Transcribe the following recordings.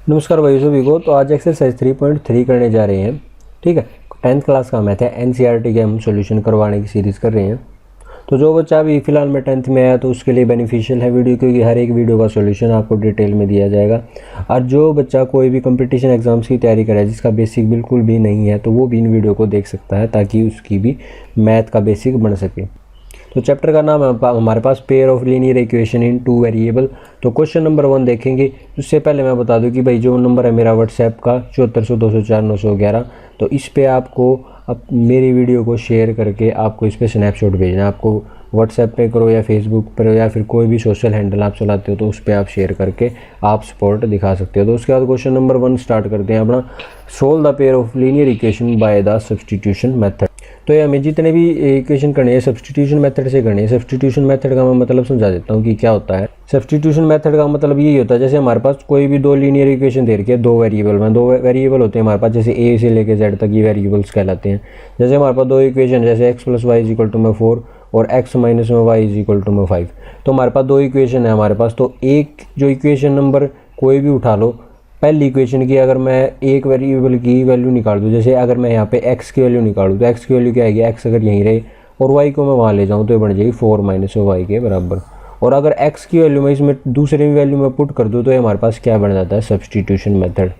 नमस्कार भाई सभी को। तो आज एक्सरसाइज 3.3 करने जा रहे हैं। ठीक है, 10th क्लास का मैथ है, एनसीईआरटी के हम सॉल्यूशन करवाने की सीरीज़ कर रहे हैं। तो जो बच्चा अभी फ़िलहाल में 10th में आया तो उसके लिए बेनिफिशियल है वीडियो, क्योंकि हर एक वीडियो का सॉल्यूशन आपको डिटेल में दिया जाएगा। और जो बच्चा कोई भी कंपटीशन एग्जाम्स की तैयारी करे जिसका बेसिक बिल्कुल भी नहीं है तो वो भी इन वीडियो को देख सकता है, ताकि उसकी भी मैथ का बेसिक बन सके। तो चैप्टर का नाम है हमारे पास pair of linear equation in 2 variable. तो क्वेश्चन नंबर 1 देखेंगे। उससे पहले मैं बता दूं कि भाई जो नंबर है मेरा व्हाट्सएप का 7400 तो इस पे आपको अब मेरी वीडियो को शेयर करके आपको इस पर स्नैपशॉट भेजना है। आपको व्हाट्सएप पे करो या फेसबुक पर या फिर कोई भी सोशल हैंडल आप चलाते हो तो उस पर आप शेयर करके आप सपोर्ट दिखा सकते हो। तो उसके बाद क्वेश्चन नंबर 1 स्टार्ट करते हैं अपना। Solve the pair of linear equation by the substitution method. तो ये हमें जितने भी इक्वेशन करने हैं सब्सटीट्यूशन मेथड से करने हैं। सब्सटीट्यूशन मेथड का मैं मतलब समझा देता हूँ कि क्या होता है। सब्सटीट्यूशन मेथड का मतलब यही होता है, जैसे हमारे पास कोई भी 2 लीनियर इक्वेशन दे रखी है 2 वेरिएबल में। 2 वेरिएबल होते हैं हमारे पास, जैसे ए से लेकर जेड तक ये वेरिएबल्स कहलाते हैं। जैसे हमारे पास 2 इक्वेशन, जैसे x + y = 4 और x - y = 5। तो हमारे पास 2 इक्वेशन है हमारे पास। तो एक जो इक्वेशन नंबर कोई भी उठा लो, पहली इक्वेशन की अगर मैं एक वेरिएबल की वैल्यू निकाल दूँ, जैसे अगर मैं यहाँ पे x की वैल्यू निकालूँ तो x की वैल्यू क्या आएगी, x अगर यहीं रहे और y को मैं वहाँ ले जाऊँ तो ये बन जाएगी 4 - y के बराबर। और अगर x की वैल्यू मैं इसमें दूसरे वैल्यू में पुट कर दूँ तो ये हमारे पास क्या बन जाता है, सब्सटीट्यूशन मेथड।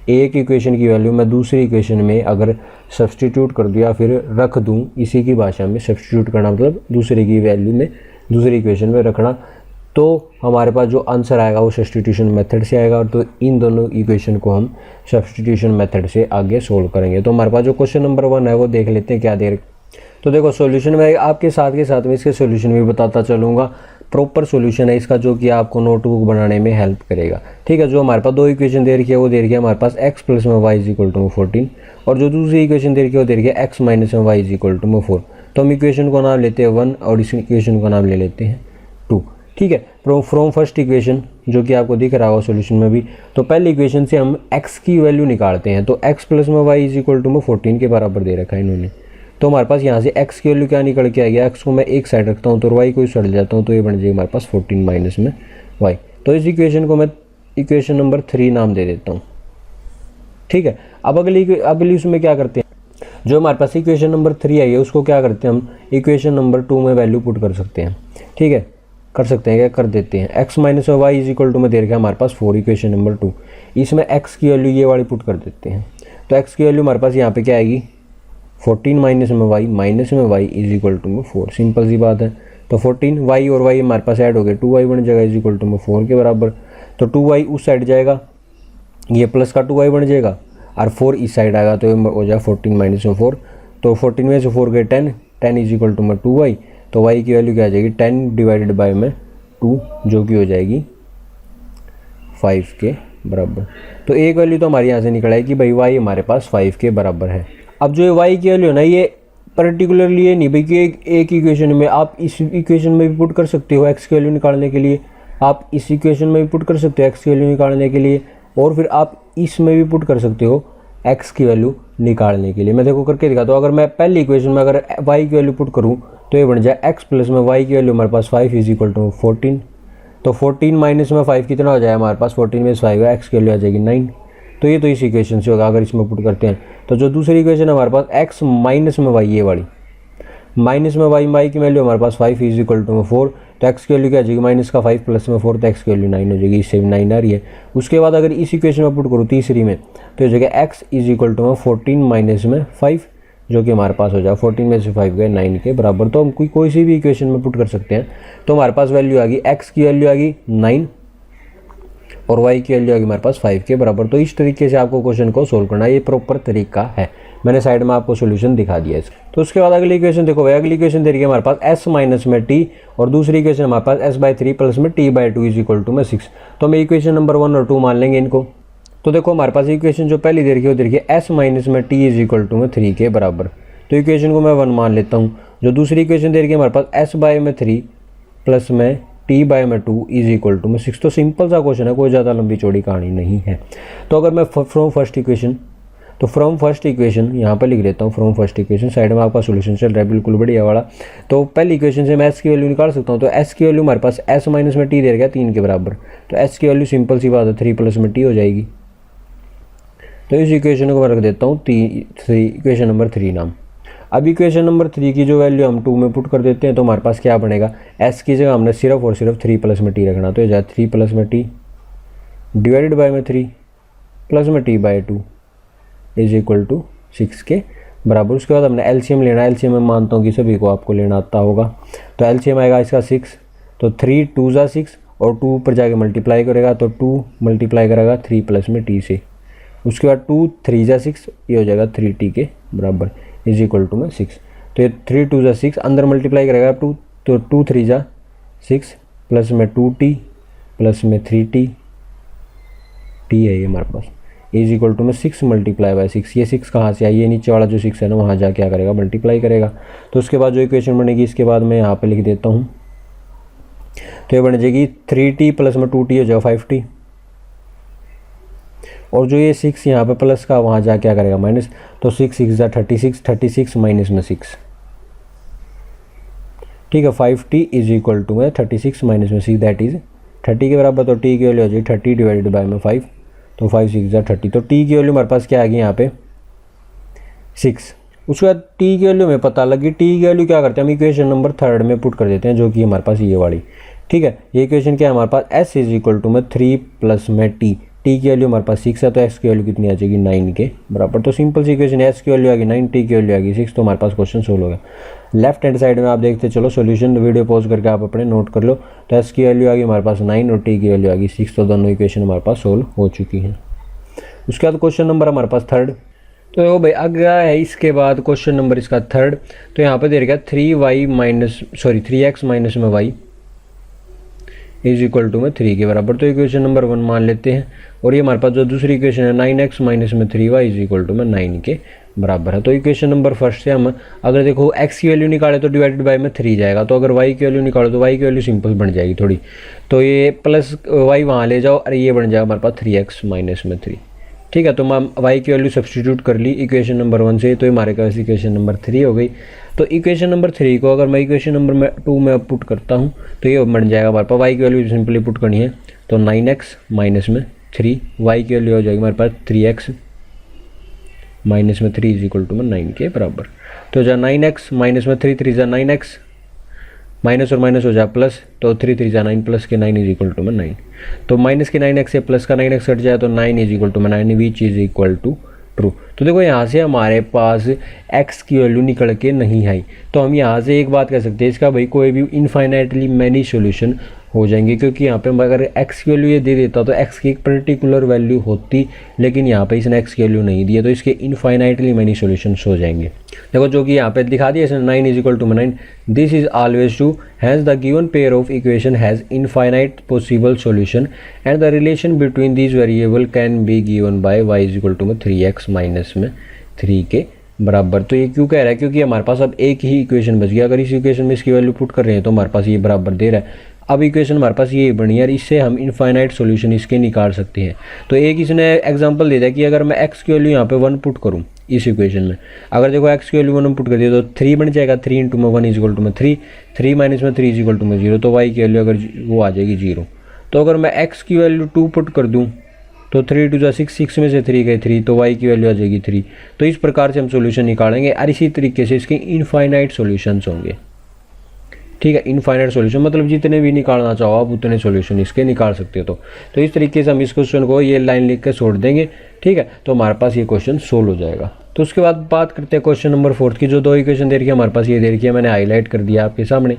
एक इक्वेशन की वैल्यू मैं दूसरी इक्वेशन में अगर सब्सटीट्यूट कर दूँ या फिर रख दूँ, इसी की भाषा में सब्सटीट्यूट करना मतलब दूसरे की वैल्यू में दूसरी इक्वेशन में रखना, तो हमारे पास जो आंसर आएगा वो सब्सटीट्यूशन मेथड से आएगा। और तो इन दोनों इक्वेशन को हम सब्सटीट्यूशन मेथड से आगे सोल्व करेंगे। तो हमारे पास जो क्वेश्चन नंबर 1 है वो देख लेते हैं क्या दे रहे। तो देखो सॉल्यूशन में आपके साथ के साथ में इसके सॉल्यूशन भी बताता चलूँगा। प्रॉपर सॉल्यूशन है इसका जो कि आपको नोटबुक बनाने में हेल्प करेगा। ठीक है, जो हमारे पास 2 इक्वेशन दे रखी है वो दे रखी है हमारे पास x + y = 14 और जो दूसरी इक्वेशन दे रखी है वो दे रखी है x - y = 4। तो हम इक्वेशन को नाम लेते हैं 1 और इस इक्वेशन को नाम ले लेते हैं 2। ठीक है, फ्रॉम फर्स्ट इक्वेशन जो कि आपको दिख रहा होगा सॉल्यूशन में भी, तो पहली इक्वेशन से हम x की वैल्यू निकालते हैं। तो x + y = 14 के बराबर दे रखा है इन्होंने। तो हमारे पास यहाँ से x की वैल्यू क्या निकल के आएगी, x को मैं एक साइड रखता हूँ तो y को इस साइड ले जाता हूँ तो ये बन जाएगी हमारे पास 14 - y। तो इस इक्वेशन को मैं इक्वेशन नंबर 3 नाम दे देता हूँ। ठीक है, अब अगली उसमें क्या करते हैं, जो हमारे पास इक्वेशन नंबर 3 आई है उसको क्या करते हैं हम इक्वेशन नंबर 2 में वैल्यू पुट कर सकते हैं। ठीक है, कर सकते हैं क्या, कर देते हैं। x - y = में दे रखा है हमारे पास 4 इक्वेशन नंबर 2। इसमें x की वैल्यू ये वाली पुट कर देते हैं। तो x की वैल्यू हमारे पास यहाँ पे क्या आएगी, 14 - y = 4। सिंपल सी बात है। तो 14 y और y हमारे पास ऐड हो गए, 2y बन जाएगा = 4 के बराबर। तो 2y उस साइड जाएगा, ये प्लस का 2y बन जाएगा और 4 इस साइड आएगा तो ये हो जाएगा 14 - 4। तो 14 में से 4 गए 10 = 2y। तो y की वैल्यू क्या आ जाएगी, 10 डिवाइडेड बाय में 2 जो कि हो जाएगी 5 के बराबर। तो एक वैल्यू तो हमारे यहाँ से निकला है कि भाई y हमारे पास 5 के बराबर है। अब जो y की वैल्यू है ना, ये पर्टिकुलरली ये नहीं भाई कि एक इक्वेशन में, आप इस इक्वेशन में भी पुट कर सकते हो x की वैल्यू निकालने के लिए, आप इस इक्वेशन में भी पुट कर सकते हो x की वैल्यू निकालने के लिए, और फिर आप इसमें भी पुट कर सकते हो x की वैल्यू निकालने के लिए। मैं देखो करके दिखाता हूँ। अगर मैं पहली इक्वेशन में अगर y की वैल्यू पुट करूँ तो ये बन जाए x + में y की वैल्यू हमारे पास 5 = 14। तो 14 माइनस में 5 कितना हो जाएगा हमारे पास, 14 में 5 है, x की वैल्यू आ जाएगी 9। तो ये तो इस इक्वेशन से होगा अगर इसमें पुट करते हैं। तो जो दूसरी इक्वेशन है हमारे पास x - में y, ये वाली माइनस में y की वैल्यू हमारे पास 5 = 4। तो x की वैल्यू क्या आ जाएगी, -5 + में 4 तो x की वैल्यू 9 हो जाएगी। इससे 9 आ रही है। उसके बाद अगर इस इक्वेशन में पुट करूँ तीसरी में तो हो जाएगा x = 14 - में 5 जो कि हमारे पास हो जाएगा 14 में से 5 गए 9 के बराबर। तो हम कोई सी भी इक्वेशन में पुट कर सकते हैं। तो हमारे पास वैल्यू आ गई, x की वैल्यू आ गई 9 और y की वैल्यू आ गई हमारे पास 5 के बराबर। तो इस तरीके से आपको क्वेश्चन को सोल्व करना है, ये प्रॉपर तरीका है। मैंने साइड में आपको सोल्यूशन दिखा दिया है। तो उसके बाद अगली इक्वेशन देखो भाई, अगली इक्वेशन दे रही है हमारे पास s - में t और दूसरी इक्वेशन हमारे पास s/3 + में t/2 = 6। तो हम इक्वेशन नंबर 1 और 2 मान लेंगे इनको। तो देखो हमारे पास इक्वेशन जो पहली दे रखी है वो दे रखी है s - में t = 3 के बराबर। तो इक्वेशन को मैं 1 मान लेता हूँ। जो दूसरी इक्वेशन दे रखी है हमारे पास s/3 + में t/2 = 6। तो सिंपल सा क्वेश्चन है, कोई ज़्यादा लंबी चौड़ी कहानी नहीं है। तो अगर मैं फ्रॉम फर्स्ट इक्वेशन यहाँ पर लिख देता हूँ। फ्रॉम फर्स्ट इक्वेशन साइड में आपका सोल्यूशन चल रहा है बिल्कुल बढ़िया वाला। तो पहली इक्वेशन से मैं s की वैल्यू निकाल सकता हूँ। तो s की वैल्यू हमारे पास s - में t दे रखा है 3 के बराबर। तो s की वैल्यू सिंपल सी बात है 3 + में t हो जाएगी। तो इस इक्वेशन को मैं रख देता हूँ इक्वेशन नंबर 3 नाम। अब इक्वेशन नंबर 3 की जो वैल्यू हम 2 में पुट कर देते हैं तो हमारे पास क्या बनेगा, s की जगह हमने सिर्फ और सिर्फ 3 प्लस में t रखना, तो ये जाए 3 प्लस में t डिवाइडेड बाय में 3 प्लस में t by 2 is equal to 6 के बराबर। उसके बाद हमने एलसीएम लेना है, एलसीएम मैं मानता हूँ कि सभी को आपको लेना आता होगा, तो एलसीएम आएगा इसका 6, तो 3 2 जा 6 और 2 ऊपर जाके मल्टीप्लाई करेगा तो 2 मल्टीप्लाई करेगा 3 प्लस में t से, उसके बाद 2 3 जा 6 ये हो जाएगा 3t के बराबर इज इक्वल टू में 6। तो ये 3 2 जा 6 अंदर मल्टीप्लाई करेगा 2, तो 2 3 जा 6 प्लस में 2t प्लस में 3t t है ये हमारे पास इज इक्वल टू में 6 मल्टीप्लाई बाय 6। ये 6 कहाँ से आई, ये नीचे वाला जो 6 है ना वहाँ जा क्या करेगा मल्टीप्लाई करेगा। तो उसके बाद जो इक्वेशन बनेगी इसके बाद मैं यहाँ पे लिख देता हूँ, तो ये बन जाएगी 3t प्लस में 2t हो जाएगा 5t, और जो ये 6 यहाँ पे प्लस का वहाँ जा क्या करेगा माइनस, तो 6 6 जा 36, 36 माइनस में 6, ठीक है 5t इज इक्वल टू है 36 माइनस में 6 दैट इज 30 के बराबर। तो t की वैल्यू हो जाएगी 30 डिवाइडेड बाय में 5, तो 5 6 जा 30, तो t की वैल्यू हमारे पास क्या आ गई यहाँ पे 6। उसके बाद t की वैल्यू हमें पता लगी, t की वैल्यू क्या करते हैं हम इक्वेशन नंबर 3 में पुट कर देते हैं, जो कि हमारे पास ये वाली, ठीक है। ये इक्वेशन क्या है हमारे पास s इज इक्वल टू में 3 प्लस में t की वैल्यू हमारे पास 6 है, तो x की वैल्यू कितनी आ जाएगी 9 के बराबर। तो सिंपल सी इक्वेशन, s की वैल्यू आ गई 9, t की वैल्यू आ गई 6, तो हमारे पास क्वेश्चन सोल्व हो गया। लेफ्ट हैंड साइड में आप देखते चलो सॉल्यूशन, वीडियो पॉज करके आप अपने नोट कर लो। तो s की वैल्यू आ गई हमारे पास 9 और t की वैल्यू आ गई 6, तो दोनों इक्वेशन हमारे पास सोल्व हो चुकी हैं। उसके बाद क्वेश्चन नंबर हमारे पास 3, तो भाई अगला है इसके बाद क्वेश्चन नंबर इसका 3। तो यहाँ पे दे रखा 3x माइनस में y इज इक्वल टू में 3 के बराबर, तो इक्वेशन नंबर 1 मान लेते हैं। और ये हमारे पास जो दूसरी इक्वेशन है 9x माइनस में 3y इज इक्वल टू में 9 के बराबर है। तो इक्वेशन नंबर फर्स्ट से हम अगर देखो x की वैल्यू निकाले तो डिवाइडेड बाय में 3 जाएगा, तो अगर y की वैल्यू निकालो तो y की वैल्यू सिंपल बन जाएगी थोड़ी, तो ये प्लस y वहाँ ले जाओ, अरे ये बन जाएगा हमारे पास 3x माइनस में 3, ठीक है। तो हम y की वैल्यू सब्सटीट्यूट कर ली इक्वेशन नंबर 1 से, तो हमारे पास इक्वेशन नंबर 3 हो गई। तो इक्वेशन नंबर 3 को अगर मैं इक्वेशन नंबर 2 में पुट करता हूँ तो ये बन जाएगा हमारे पास, y की वैल्यू सिंपली पुट करनी है तो 9x माइनस में 3, y की वैल्यू हो जाएगी हमारे पास 3x माइनस में 3 इज इक्वल टू में 9 के बराबर। तो जहाँ 9x माइनस में 3 3 जा 9x, माइनस और माइनस हो जाए प्लस, तो 3 3 जा 9 प्लस के 9 इज इक्वल टू में 9, तो माइनस के 9x से प्लस का 9x कट जाए तो 9 इज इक्वल टू में 9 which is equal to true. तो देखो यहाँ से हमारे पास x की वैल्यू निकल के नहीं आई, तो हम यहाँ से एक बात कह सकते हैं इसका भाई कोई भी इनफाइनाइटली मैनी सॉल्यूशन हो जाएंगे, क्योंकि यहाँ पे अगर x की वैल्यू ये दे देता तो x की एक पर्टिकुलर वैल्यू होती, लेकिन यहाँ पे इसने x की वैल्यू नहीं दी है, तो इसके इनफाइनाइटली मैनी सॉल्यूशंस हो जाएंगे। देखो जो कि यहाँ पे दिखा दिया इसने 9 is equal to 9, this is always true, has the given pair of equation has infinite possible solution and the relation between these variable can be given by y is equal to में 3x minus में 3 के बराबर। तो ये क्यों कह रहा है, क्योंकि हमारे पास अब एक ही इक्वेशन बच गया, अगर इस इक्वेशन में इसकी वैल्यू पुट कर रहे हैं तो हमारे पास ये बराबर दे रहा है। अब इक्वेशन हमारे पास ये बनी है, इससे हम इनफाइनाइट सॉल्यूशन इसके निकाल सकते हैं। तो एक इसने एग्जांपल दे दिया कि अगर मैं x की वैल्यू यहाँ पे 1 पुट करूँ इस इक्वेशन में, अगर देखो x की वैल्यू 1 पुट कर दिया तो 3 बन जाएगा, 3 इंटू में 1 इज इक्वल टू में 3, 3 माइनस में 3 इज इक्वल टू में 0, तो y की वैल्यू अगर वो आ जाएगी 0। तो अगर मैं x की वैल्यू 2 पुट कर दूँ तो 3 2 जा 6, 6 में से 3 गए 3, तो y की वैल्यू आ जाएगी 3। तो इस प्रकार से हम सॉल्यूशन निकालेंगे और इसी तरीके से इसके इनफाइनाइट सॉल्यूशंस होंगे, ठीक है। इनफाइनाइट सॉल्यूशन मतलब जितने भी निकालना चाहो आप उतने सॉल्यूशन इसके निकाल सकते हो। तो इस तरीके से हम इस क्वेश्चन को ये लाइन लिख के छोड़ देंगे, ठीक है, तो हमारे पास ये क्वेश्चन सोल्व हो जाएगा। तो उसके बाद बात करते हैं क्वेश्चन नंबर 4 की, जो 2 इक्वेशन दे रखी है हमारे पास, ये दे रखी है, मैंने हाईलाइट कर दिया आपके सामने।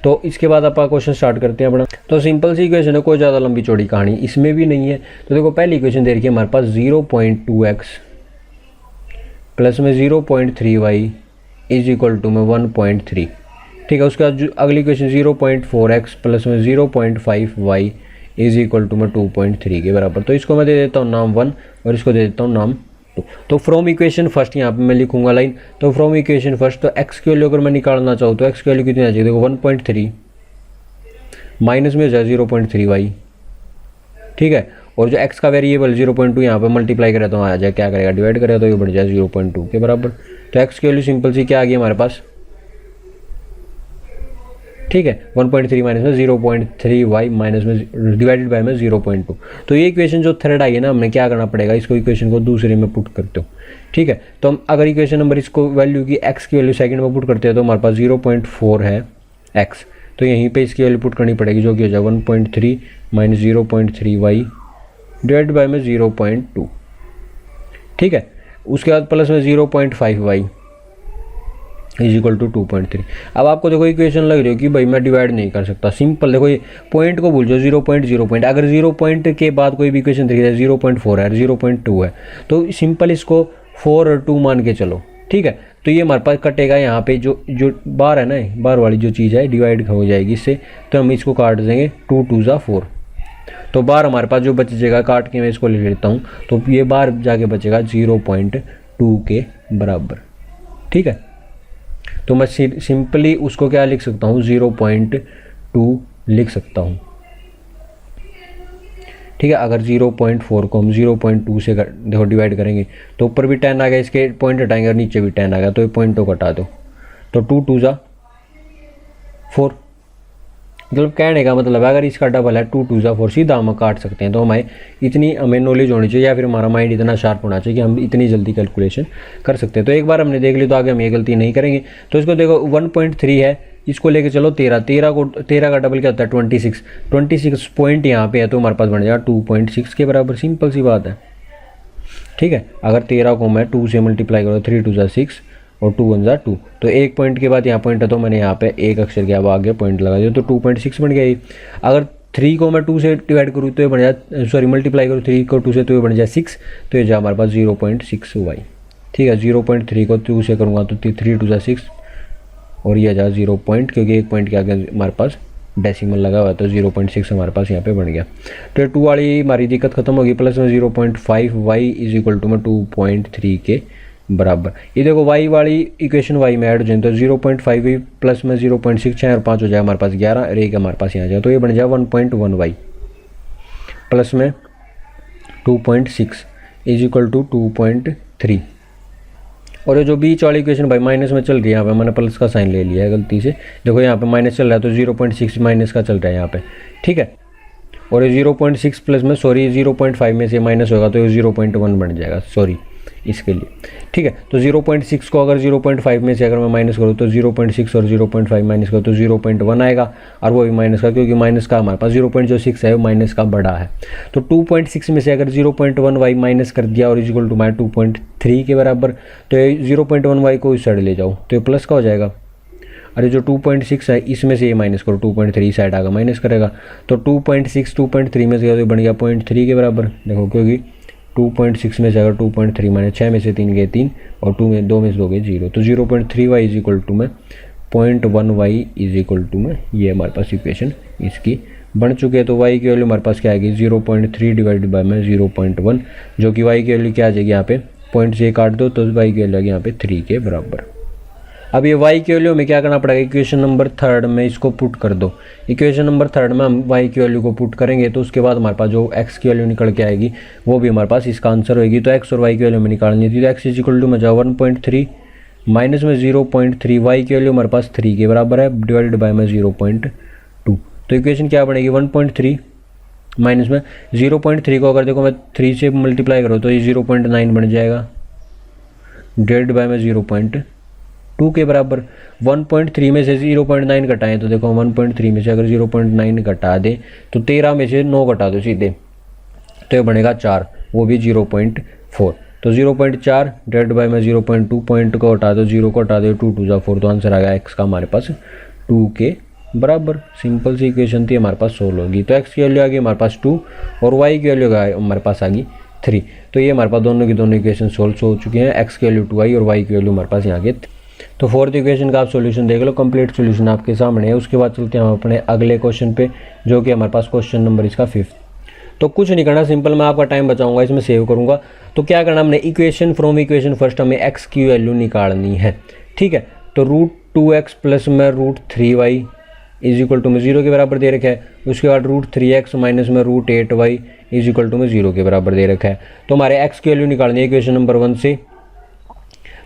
तो इसके बाद आप क्वेश्चन स्टार्ट करते हैं अपना। तो सिंपल सी इक्वेशन है, कोई ज़्यादा लंबी चौड़ी कहानी इसमें भी नहीं है। तो देखो पहली इक्वेशन दे रखी है हमारे पास 0.2x प्लस में 0.3y इज इक्वल टू में 1.3, ठीक है। उसके बाद अगली इक्वेशन 0.4x प्लस में 0.5y इज इक्वल टू में 2.3 के बराबर। तो इसको मैं दे देता हूँ नाम 1 और इसको दे देता हूँ नाम 2। तो फ्रॉम इक्वेशन फर्स्ट यहाँ पे मैं लिखूंगा लाइन, तो फ्रॉम इक्वेशन फर्स्ट, तो x की वैल्यू अगर मैं निकालना चाहूँ तो x की वैल्यू कितनी आ जाएगी, देखो 1.3 माइनस में हो जाए 0.3y, ठीक है। और जो x का वेरिएबल 0.2 यहाँ पे मल्टीप्लाई करें तो आ जाए क्या करेगा, डिवाइड करेगा तो ये बढ़ जाए 0.2 के बराबर। तो x की वैल्यू सिंपल सी क्या आ गई हमारे पास, ठीक है। 1.3 माइनस में 0.3 y माइनस में डिवाइडेड बाय में 0.2। तो ये इक्वेशन जो थर्ड आई है ना, हमने क्या करना पड़ेगा, इसको इक्वेशन को दूसरे में पुट करते हो, ठीक है। तो हम अगर इक्वेशन नंबर इसको वैल्यू की x की वैल्यू सेकंड में पुट करते हैं तो हमारे पास 0.4 है x, तो यहीं पे इसकी वैल्यू पुट करनी पड़ेगी जो कि हो जाए 1.3 माइनस 0.3 y डिवाइड बाय में 0.2, ठीक है। उसके बाद प्लस में 0.5 y इज इक्वल टू 2.3। अब आपको देखो इक्वेशन लग रही हो कि भाई मैं डिवाइड नहीं कर सकता, सिंपल देखो ये पॉइंट को भूल जाओ, 0.0 अगर 0 पॉइंट के बाद कोई भी इक्वेशन देखी जाए 0.4 है 0.2 है तो सिंपल इसको 4 और 2 मान के चलो, ठीक है। तो ये हमारे पास कटेगा यहाँ पे जो बार है ना, बार वाली जो चीज़ है डिवाइड हो जाएगी इससे, तो हम इसको काट देंगे 2 2 जा 4, तो बार हमारे पास जो बचेगा काट के मैं इसको ले लेता हूँ, तो ये बार जाके बचेगा 0.2 के बराबर, ठीक है। तो मैं सिंपली उसको क्या लिख सकता हूँ 0.2 लिख सकता हूँ, ठीक है। अगर 0.4 को हम 0.2 से देखो डिवाइड करेंगे तो ऊपर भी 10 आ गया, इसके पॉइंट हटाएंगे और नीचे भी 10 आ गया, तो ये पॉइंट को कटा दो, तो 2 2 जा 4, मतलब कहने का मतलब है अगर इसका डबल है 2 2 जा 4 सीधा हम काट सकते हैं। तो हमें नॉलेज होनी चाहिए या फिर हमारा माइंड इतना शार्प होना चाहिए कि हम इतनी जल्दी कैलकुलेशन कर सकते हैं। तो एक बार हमने देख ली तो आगे हम ये गलती नहीं करेंगे। तो इसको देखो 1.3 है, इसको लेके चलो 13 का डबल क्या होता है 26 पॉइंट यहाँ पे है, तो हमारे पास बन जाएगा 2.6 के बराबर, सिंपल सी बात है, ठीक है। अगर 13 को मैं 2 से मल्टीप्लाई करो 3 2 जा 6 और 2 1 जा 2, तो एक पॉइंट के बाद यहाँ पॉइंट है तो मैंने यहाँ पे एक अक्षर के अब आगे पॉइंट लगा दिया, तो 2.6 बन गया ये। अगर 3 को मैं 2 से डिवाइड करूँ तो ये बन जाए, सॉरी मल्टीप्लाई करूँ 3 को 2 से तो ये बन जाए 6, तो ये जा हमारे पास 0.6 y, ठीक है। 0.3 को 2 से करूँगा तो 3 2 जा 6 और ये जा 0 पॉइंट, क्योंकि एक पॉइंट के आगे हमारे पास डेसिमल लगा हुआ है तो 0.6 हमारे पास यहाँ पे बन गया। तो 2 वाली हमारी दिक्कत खत्म होगी। प्लस में 0.5 y इज इक्वल टू में 2.3 के बराबर। ये देखो y वाली इक्वेशन y में ऐड हो जाए तो 0.5 प्लस में 0.6 6 और 5 हो जाए हमारे पास 11 और एक हमारे पास यहाँ जाए, तो ये बन जाए 1.1 y प्लस में 2.6 इज इक्वल टू 2.3। और ये जो बीच वाली इक्वेशन भाई माइनस में चल रही है, यहाँ पे मैंने प्लस का साइन ले लिया है गलती से, देखो यहाँ पे माइनस चल रहा है तो 0.6 माइनस का चल रहा है यहाँ पे, ठीक है। और ये 0.6 प्लस में 0.5 में से माइनस होगा तो ये 0.1 बन जाएगा, सॉरी इसके लिए, ठीक है। तो 0.6 को अगर 0.5 में से अगर मैं माइनस करूँ तो 0.6 और 0.5 माइनस करूँ तो 0.1 आएगा, और वो भी माइनस का, क्योंकि माइनस का हमारे पास 0.6 है वो माइनस का बड़ा है। तो 2.6 में से अगर 0.1 y माइनस कर दिया और इक्वल टू 2.3 के बराबर, तो 0.1 y को इस साइड ले जाओ तो ये प्लस का हो जाएगा। अरे जो 2.6 है इसमें से ये माइनस करो, 2.3 साइड आगा माइनस करेगा, तो 2.6 2.3 में से बन गया 0.3 के बराबर। देखो क्योंकि 2.6 में से अगर 2.3 माइनस 6 में से 3 गए 3 और 2 में से 2 गए 0, तो 0.3 y इज इक्वल टू में 0.1 y इज इक्वल टू में ये हमारे पास इक्वेशन इसकी बन चुके हैं। तो y की वैल्यू हमारे पास क्या आएगी 0.3 डिवाइडेड बाय में 0.1, जो कि y की वैल्यू क्या आ जाएगी यहाँ पे पॉइंट से काट दो तो y की वैल्यू आएगी यहाँ पे 3 के बराबर। अब ये y की वैल्यू में क्या करना पड़ेगा, इक्वेशन नंबर 3 में इसको पुट कर दो। इक्वेशन नंबर 3 में हम y की वैल्यू को पुट करेंगे तो उसके बाद हमारे पास जो x की वैल्यू निकल के आएगी वो भी हमारे पास इसका आंसर होगी। तो x और y की वैल्यू में निकालनी थी, तो x इज इक्वल टू में जाओ 1.3 माइनस में 0.3, y की वैल्यू हमारे पास 3 के बराबर है डिवाइडेड बाय में 0.2। तो इक्वेशन क्या बनेगी 1.3 माइनस में 0.3 को अगर देखो मैं 3 से मल्टीप्लाई करो तो ये 0.9 बन जाएगा डिवाइडेड बाय में 0.2 के बराबर। 1.3 में से 0.9 घटाएं तो देखो 1.3 में से अगर 0.9 घटा दें तो 13 में से 9 घटा दो सीधे, तो ये बनेगा 4, वो भी 0.4। तो 0.4 डिवाइड बाय में 0.2, पॉइंट को हटा दो 0 को हटा दो 2 2 जा 4, तो आंसर आ गया x का हमारे पास 2 के बराबर। सिंपल सी इक्वेशन थी हमारे पास सोल्व होगी। तो x की वैल्यू आ गई हमारे पास 2 और y की वैल्यू हमारे पास आ गई 3। तो ये हमारे पास दोनों की दोनों इक्वेशन सोल्व हो चुके हैं, x की वैल्यू 2y और y की वैल्यू हमारे पास यहाँ के। तो फोर्थ इक्वेशन का आप सॉल्यूशन देख लो, कंप्लीट सॉल्यूशन आपके सामने है। उसके बाद चलते हैं हम अपने अगले क्वेश्चन पे, जो कि हमारे पास क्वेश्चन नंबर इसका 5। तो कुछ नहीं करना, सिंपल मैं आपका टाइम बचाऊंगा, इसमें सेव करूंगा। तो क्या करना हमने, इक्वेशन फ्रॉम इक्वेशन फर्स्ट हमें x की वैल्यू निकालनी है, ठीक है। तो √2x प्लस में √3y इज इक्वल टू में 0 के बराबर दे रखा है। उसके बाद √3x माइनस में √8y इज इक्वल टू में 0 के बराबर दे रखा है। तो हमारे x की वैल्यू निकालनी है इक्वेशन नंबर 1 से।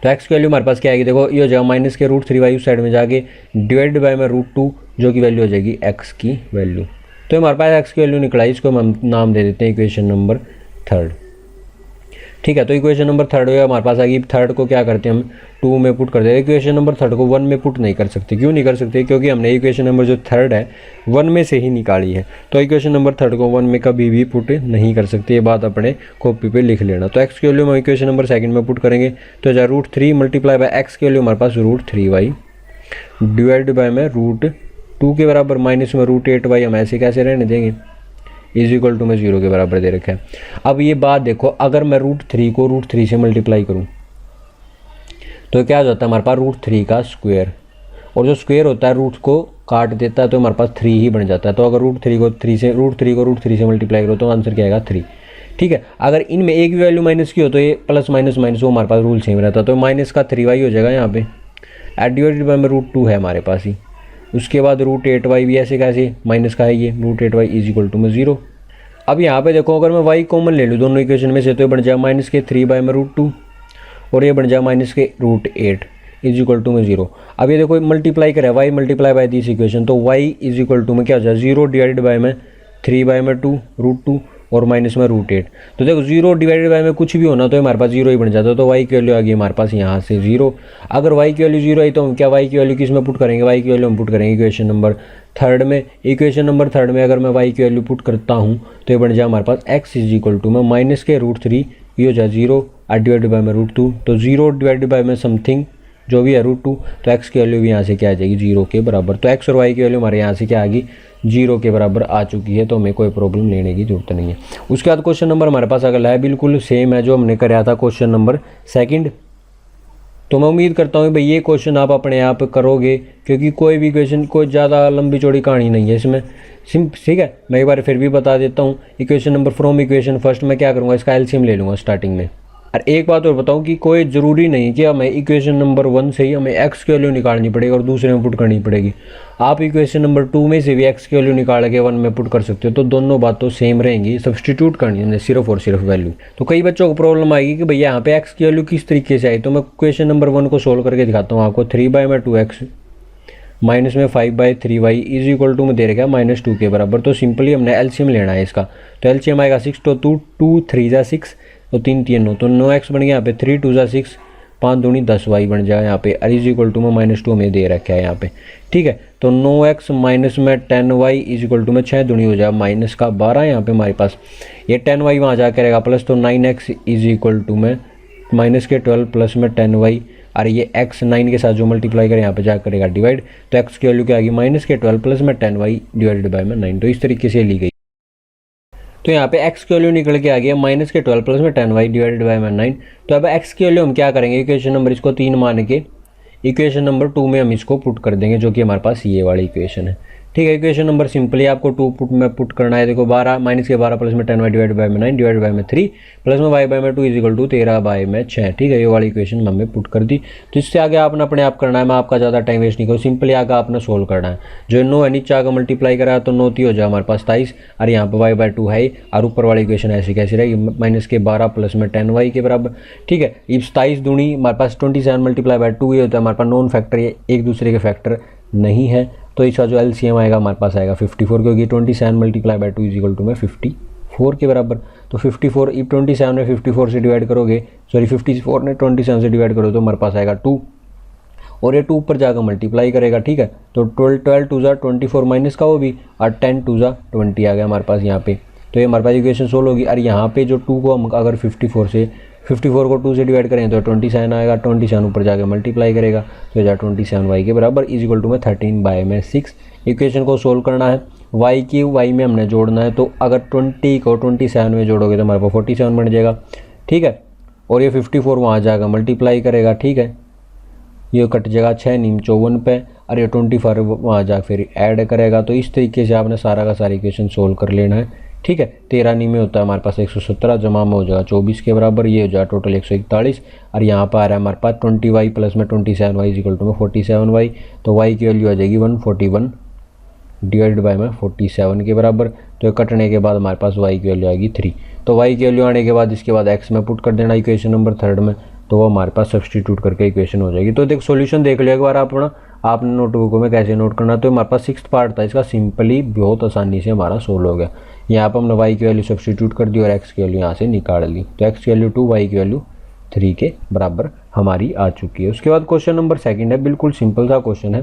तो x की वैल्यू हमारे पास क्या आएगी, देखो ये हो जाएगा माइनस के √3y उस साइड में जाके डिवाइड बाय में √2 जो कि वैल्यू हो जाएगी एक्स की वैल्यू। तो हमारे पास एक्स की वैल्यू निकला, इसको हम नाम दे देते हैं इक्वेशन नंबर थर्ड। ठीक है, तो इक्वेशन नंबर थर्ड है हमारे पास आ गई। थर्ड को क्या करते हैं हम 2 में पुट कर देते हैं। इक्वेशन नंबर थर्ड को 1 में पुट नहीं कर सकते। क्यों नहीं कर सकते? क्योंकि हमने इक्वेशन नंबर जो थर्ड है 1 में से ही निकाली है। तो इक्वेशन नंबर थर्ड को 1 में कभी भी पुट नहीं कर सकते। ये बात अपने कॉपी पे लिख लेना। तो एक्स की वैल्यू हम इक्वेशन नंबर सेकंड में पुट करेंगे तो जा √3 मल्टीप्लाई बाय एक्स की वैल्यू हमारे पास √3y डिवाइड बाय में √2 के बराबर माइनस में √8y। हम ऐसे कैसे रहने देंगे, इज इक्वल टू में 0 के बराबर दे रखा है। अब ये बात देखो, अगर मैं √3 को √3 से मल्टीप्लाई करूं तो क्या हो जाता है हमारे पास √3 का स्क्वायर, और जो स्क्वायर होता है रूट को काट देता है तो हमारे पास 3 ही बन जाता है। तो अगर √3 को √3 से मल्टीप्लाई करो तो आंसर क्या आएगा 3। ठीक है, अगर इनमें एक भी वैल्यू माइनस की हो तो ये प्लस माइनस माइनस वो हमारे पास रूल सेम रहता है। तो माइनस का 3y हो जाएगा यहाँ पे, एट डिवाइडेड बाय में √2 है हमारे पास ही। उसके बाद √8y भी ऐसे कैसे माइनस का है ये, √8y इज इक्वल टू में 0। अब यहाँ पे देखो, अगर मैं y कॉमन ले लूँ दोनों इक्वेशन में से तो ये बन जाएगा माइनस के 3 बाय में √2 और ये बन जाएगा माइनस के √8 इज इक्वल टू में 0। अब ये देखो मल्टीप्लाई करें y multiply by this equation, तो y इज इक्वल टू में क्या हो जाएगा 0 डिवाइडेड बाय में 3 बाय में 2 √2 और माइनस में √8। तो देखो 0 डिवाइडेड बाय में कुछ भी होना तो हमारे पास 0 ही बन जाता है। तो y की वैल्यू आ गई हमारे पास यहाँ से 0। अगर y की वैल्यू 0 आई तो हम क्या y की वैल्यू किस में पुट करेंगे, y की वैल्यू हम पुट करेंगे इक्वेशन नंबर थर्ड में। इक्वेशन नंबर थर्ड में अगर मैं y की वैल्यू पुट करता हूँ तो ये बन जाए हमारे पास x इज इक्वल टू में माइनस के √3 ये हो जाए 0 डिवाइडेड बाय में √2। तो 0 डिवाइडेड बाय में समथिंग जो भी है √2, तो x की वैल्यू भी यहाँ से क्या आ जाएगी 0 के बराबर। तो x और y की वैल्यू हमारे यहाँ से क्या आ गई 0 के बराबर आ चुकी है। तो हमें कोई प्रॉब्लम लेने की जरूरत नहीं है। उसके बाद क्वेश्चन नंबर हमारे पास अगला है, बिल्कुल सेम है जो हमने कराया था क्वेश्चन नंबर सेकंड। तो मैं उम्मीद करता हूँ भाई ये क्वेश्चन आप अपने आप करोगे, क्योंकि कोई भी क्वेश्चन कोई ज़्यादा लंबी चौड़ी कहानी नहीं है इसमें। ठीक है, मैं एक बार फिर भी बता देता हूँ। Equation number from equation first मैं क्या करूँगा, इसका एलसीएम ले लूँगा स्टार्टिंग में। और एक बात और बताऊं कि कोई ज़रूरी नहीं कि हमें इक्वेशन नंबर 1 से ही हमें x की वैल्यू निकालनी पड़ेगी और दूसरे में पुट करनी पड़ेगी। आप इक्वेशन नंबर 2 में से भी x की वैल्यू निकाल के 1 में पुट कर सकते हो। तो दोनों बात तो सेम रहेंगी, सब्सटीट्यूट करनी है सिर्फ और सिर्फ वैल्यू। तो कई बच्चों को प्रॉब्लम आएगी कि भैया यहाँ पे x की वैल्यू किस तरीके से आई। तो मैं क्वेश्चन नंबर 1 को सोल्व करके दिखाता हूँ आपको। 3 बाय में 2x माइनस में 5 bye 3y is equal to में दे रखा है -2 के बराबर। तो सिंपली हमने एलसीएम लेना है इसका। तो एलसीएम आएगा 6 तो 2 3 जा 6 तो 3 3 9 तो 9x बन गया यहाँ पे, 3 2 जा 6 5 दूनी 10y बन जाएगा यहाँ पे। इज इक्वल टू में -2 में दे रखा है यहाँ पे। ठीक है, तो 9x माइनस में 10y इज इक्वल टू में 6 दूनी हो जाएगा माइनस का 12 यहाँ पे हमारे पास। ये 10y वहाँ जा करेगा प्लस, तो 9x इज इक्वल टू में माइनस के 12 प्लस में 10y, और ये x 9 के साथ जो मल्टीप्लाई करें यहाँ पे जा करेगा डिवाइड। तो x की वैल्यू क्या आ गई माइनस के 12 प्लस में 10y डिवाइडेड बाय में 9। तो इस तरीके से ली गई। तो यहाँ पे x की वैल्यू निकल के आ गया माइनस के 12 प्लस में 10y डिवाइडेड बाय में 9। तो अब x की वैल्यू हम क्या करेंगे, इक्वेशन नंबर इसको 3 मान के इक्वेशन नंबर 2 में हम इसको पुट कर देंगे, जो कि हमारे पास ये वाली इक्वेशन है। ठीक है, इक्वेशन नंबर सिंपली आपको 2 पुट करना है। देखो 12 माइनस के 12 प्लस में 10y डिवाइड बाय में 9 डिवाइड बाय में 3 प्लस में y बाय में 2 इज इक्वल टू 13 बाय में 6। ठीक है, ये वाली इक्वेशन हमने पुट कर दी। तो इससे आगे आपने अपने आप करना है, मैं आपका ज़्यादा टाइम वेस्ट नहीं करूँ। सिंपली आगे आपने सोल्व करना है। जो 9 है नीचे आगे मल्टीप्लाई करा तो 9 हो जाए हमारे पास 27, और यहाँ पर y बाय 2 है, और ऊपर वाली इक्वेशन ऐसी कैसी रहेगी माइनस के 12 प्लस में 10y के बराबर। ठीक है, इस 27 दूनी हमारे पास 27 मल्टीप्लाई बाय 2 ये होता है हमारे पास नॉन फैक्टर, ये एक दूसरे के फैक्टर नहीं है। तो इसका जो एलसीएम आएगा हमारे पास आएगा 54, क्योंकि 27 multiply by 2 is equal to में 54 के बराबर। तो 54 इफ 27 ने 54 से डिवाइड करोगे, सॉरी 54 ने 27 से डिवाइड करो तो हमारे पास आएगा 2, और ये 2 ऊपर जाकर मल्टीप्लाई करेगा। ठीक है, तो 12 2 जा 24 माइनस का वो भी, और 10 2 जा 20 आ गया हमारे पास यहाँ पे। तो ये हमारे पास इक्वेशन सोल्व होगी। और यहाँ पे जो 2 को हम अगर 54 को 2 से डिवाइड करें तो 27 आएगा, 27 ऊपर जाकर मल्टीप्लाई करेगा तो जा 27y के बराबर इज इक्वल टू में 13 बाय में 6। इक्वेशन को सोल्व करना है, y की y में हमने जोड़ना है। तो अगर 20 को 27 में जोड़ोगे तो हमारे पास 47 बन जाएगा। ठीक है, और ये 54 वहाँ जाकर मल्टीप्लाई करेगा। ठीक है, ये कट जाएगा 6 नीम 54 पे, और ये 24 वहाँ जा फिर ऐड करेगा। तो इस तरीके से आपने सारा का सारा इक्वेशन सोल्व कर लेना है। ठीक है, 13 नी में होता है हमारे पास 117 जमा में हो जाएगा 24 के बराबर, ये हो जाएगा टोटल 141, और यहाँ पर आ रहा है हमारे पास 20y प्लस में 27y इज इक्वल टू में 47y। तो y की वैल्यू आ जाएगी 141 डिवाइडेड बाय में 47 के बराबर। तो कटने के बाद हमारे पास y की वैल्यू आएगी 3। तो y की वैल्यू आने के बाद इसके बाद x में पुट कर देना इक्वेशन नंबर थर्ड में। तो वो हमारे पास सब्सटीट्यूट करके इक्वेशन हो जाएगी। तो देखो सॉल्यूशन देख लिया एक बार आपने नोटबुक में कैसे नोट करना। तो हमारे पास 6th पार्ट था इसका, सिंपली बहुत आसानी से हमारा सोल्व हो गया। यहाँ पर हमने y की वैल्यू सब्सटीट्यूट कर दी और x की वैल्यू यहाँ से निकाल ली। तो x की वैल्यू 2, y की वैल्यू 3 के बराबर हमारी आ चुकी है। उसके बाद क्वेश्चन नंबर 2 है, बिल्कुल सिंपल सा क्वेश्चन है।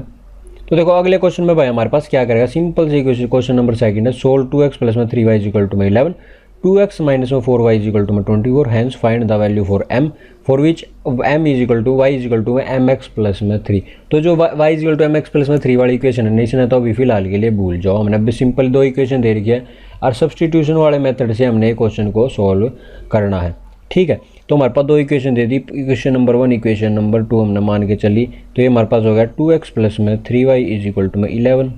तो देखो अगले क्वेश्चन में भाई हमारे पास क्या करेगा, सिंपल सी क्वेश्चन नंबर 2 है। सोल्व 2x प्लस में 3y इज इक्वल टू में 11, 2x माइनस में 4y इज इक्वल टू में 24, hence find the value for m for which m is equal to y is equal to में mx plus में 3। तो जो y is equal to mx plus में 3 वाली equation है इसने तो अभी फिलहाल के लिए भूल जाओ, हमने अभी सिंपल 2 इक्वेशन दे रखी है और सब्सटीट्यूशन वाले मेथड से हमने क्वेश्चन को सॉल्व करना है। ठीक है, तो हमारे पास 2 इक्वेशन दे दी, इक्वेशन नंबर 1 इक्वेशन नंबर 2 हमने मान के चली। तो ये हमारे पास हो गया 2x प्लस में 3y इज इक्वल टू में 11।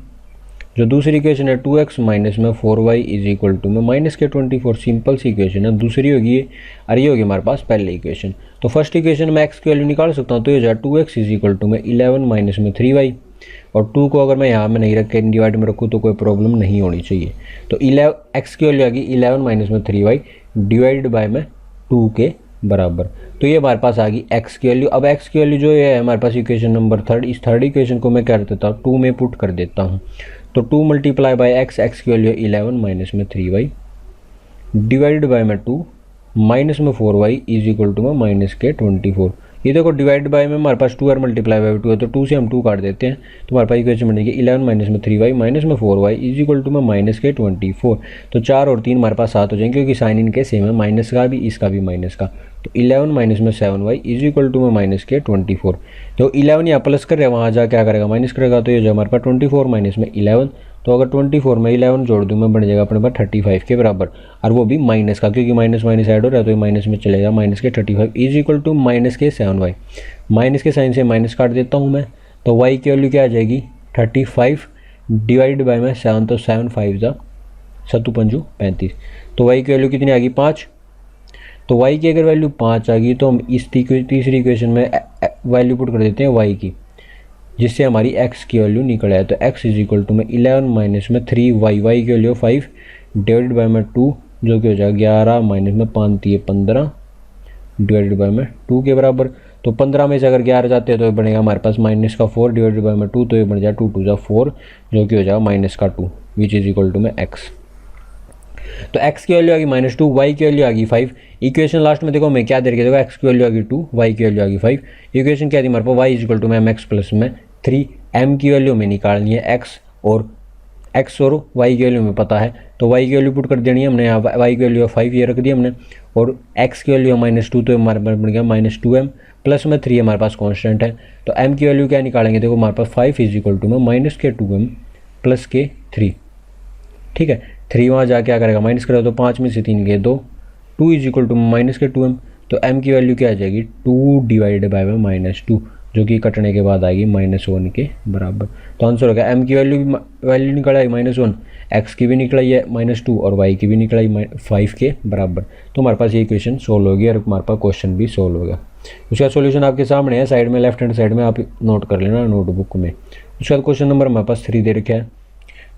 जो दूसरी इक्वेशन है 2x माइनस में 4y इज इक्वल टू में माइनस के 24। सिंपल सी इक्वेशन है, दूसरी होगी ये और ये होगी हमारे पास पहली इक्वेशन। तो फर्स्ट इक्वेशन में x की वैल्यू निकाल सकता हूँ, तो ये हो जाए 2x इज इक्वल टू में 11 माइनस में 3y, और 2 को अगर मैं यहाँ में नहीं रख के डिवाइड में रखूँ तो कोई प्रॉब्लम नहीं होनी चाहिए। तो x की वैल्यू आ गई 11 माइनस में 3y डिवाइड बाय में 2 के बराबर। तो ये हमारे पास आ गई x की वैल्यू। अब x की वैल्यू जो है हमारे पास इक्वेशन नंबर 3, इस थर्ड इक्वेशन को मैं कर देता हूँ 2 में पुट कर देता हूँ। तो 2 मल्टीप्लाई बाय x की वैल्यू 11 माइनस में 3y डिवाइड बाय में 2 माइनस में 4y इज इक्वल टू में माइनस के 24। ये देखो डिवाइड बाय में हमारे पास 2 और मल्टीप्लाई बाय 2 है, तो 2 से हम 2 काट देते हैं तो हमारे पास इक्वेशन बनेगी 11 माइनस में 3y माइनस में 4y इज इक्वल टू में माइनस के 24। तो 4 और 3 हमारे पास 7 हो जाएंगे क्योंकि साइन इनके सेम है, माइनस का भी इसका भी माइनस का। तो 11 माइनस में 7y इज इक्वल टू में माइनस के 24। तो 11 यहाँ प्लस कर रहे हैं, वहाँ जा क्या करेगा माइनस करेगा। तो ये जो हमारे पास 24 माइनस में 11, तो अगर 24 में 11 जोड़ दूँ मैं बन जाएगा अपने पास 35 के बराबर, और वो भी माइनस का, क्योंकि माइनस माइनस ऐड हो रहा है तो ये माइनस में चलेगा। माइनस के 35 इज इक्वल टू माइनस के 7y, माइनस के साइन से माइनस काट देता हूँ मैं। तो y की वैल्यू क्या आ जाएगी 35 डिवाइड बाय में 7, तो 7 5 जा 7 5 35। तो y की वैल्यू कितनी आ गई 5। तो y की अगर वैल्यू 5 आ गई तो हम इस तीसरी इक्वेशन में वैल्यू पुट कर देते हैं y की, जिससे हमारी x की वैल्यू निकल आए। तो x इज इक्वल टू में 11 माइनस में 3y, y की वैल्यू 5 डिवाइड बाय में 2 जो कि हो जाएगा 11 माइनस में 5 3 15 डिवाइड बाय में 2 के बराबर। तो 15 में से अगर 11 जाते हैं तो ये बनेगा हमारे पास माइनस का 4 डिवाइड बाय में 2, तो ये बन जाएगा 2 2 4 जो कि हो जाएगा माइनस का 2 विच इज इक्वल टू में x। तो x की वैल्यू आ गई -2, y की वैल्यू आ गई 5। इक्वेशन लास्ट में देखो मैं क्या दे रखी है, देखो x की वैल्यू आ गई 2, y की वैल्यू आ गई 5। इक्वेशन क्या थी हमारे पास y इज इक्वल टू में mx प्लस में 3, m की वैल्यू में निकालनी है x और y की वैल्यू में पता है, तो y की वैल्यू पुट कर देनी है हमने। यहाँ y की वैल्यू 5 ये रख दी हमने, और x की वैल्यू है -2, तो हमारे पास बन गया -2m प्लस में 3 हमारे पास कांस्टेंट है। तो m की वैल्यू क्या निकालेंगे, देखो हमारे पास 5 इज इक्वल टू में माइनस के 2m प्लस के 3। ठीक है, 3 वहाँ जा क्या करेगा माइनस करेगा, तो 5 में से 3 गए 2, 2 इज इक्वल टू माइनस के 2m। तो m की वैल्यू क्या आ जाएगी 2 डिवाइड बाय में -2 जो कि कटने के बाद आएगी -1 के बराबर। तो आंसर हो गया m की वैल्यू निकल आई -1, x की भी निकल आई है -2 और y की भी निकल आई 5 के बराबर। तो हमारे पास ये इक्वेशन सोल्व हो गई और हमारे पास क्वेश्चन भी सोल्व हो गया। उसका सॉल्यूशन आपके सामने है, साइड में लेफ्ट हैंड साइड में आप नोट कर लेना नोटबुक में। उसके बाद क्वेश्चन नंबर हमारे पास 3 दे रखा है।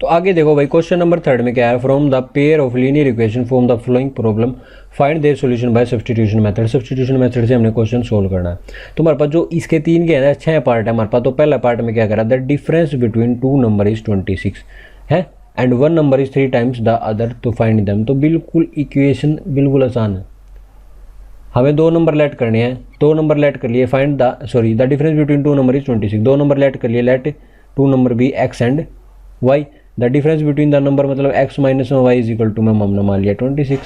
तो आगे देखो भाई क्वेश्चन नंबर 3 में क्या है, from the pair of linear equation form the flowing problem find their solution bye substitution method. Substitution method से हमने क्वेश्चन सोल्व करना है। तो हमारे पास जो इसके 3 के हैं 6 पार्ट है हमारे पास। तो पहला पार्ट में क्या करा, the difference between 2 number is 26 है and 1 number is 3 times the other to find them. तो बिल्कुल इक्वेशन बिल्कुल आसान है, हमें 2 नंबर लेट करने हैं। 2 नंबर लेट कर लिए, find the difference between 2 number is 26। 2 number let कर लिए, let 2 number be x and y। The difference between the number मतलब x minus y is equal to में हमने मान लिया 26।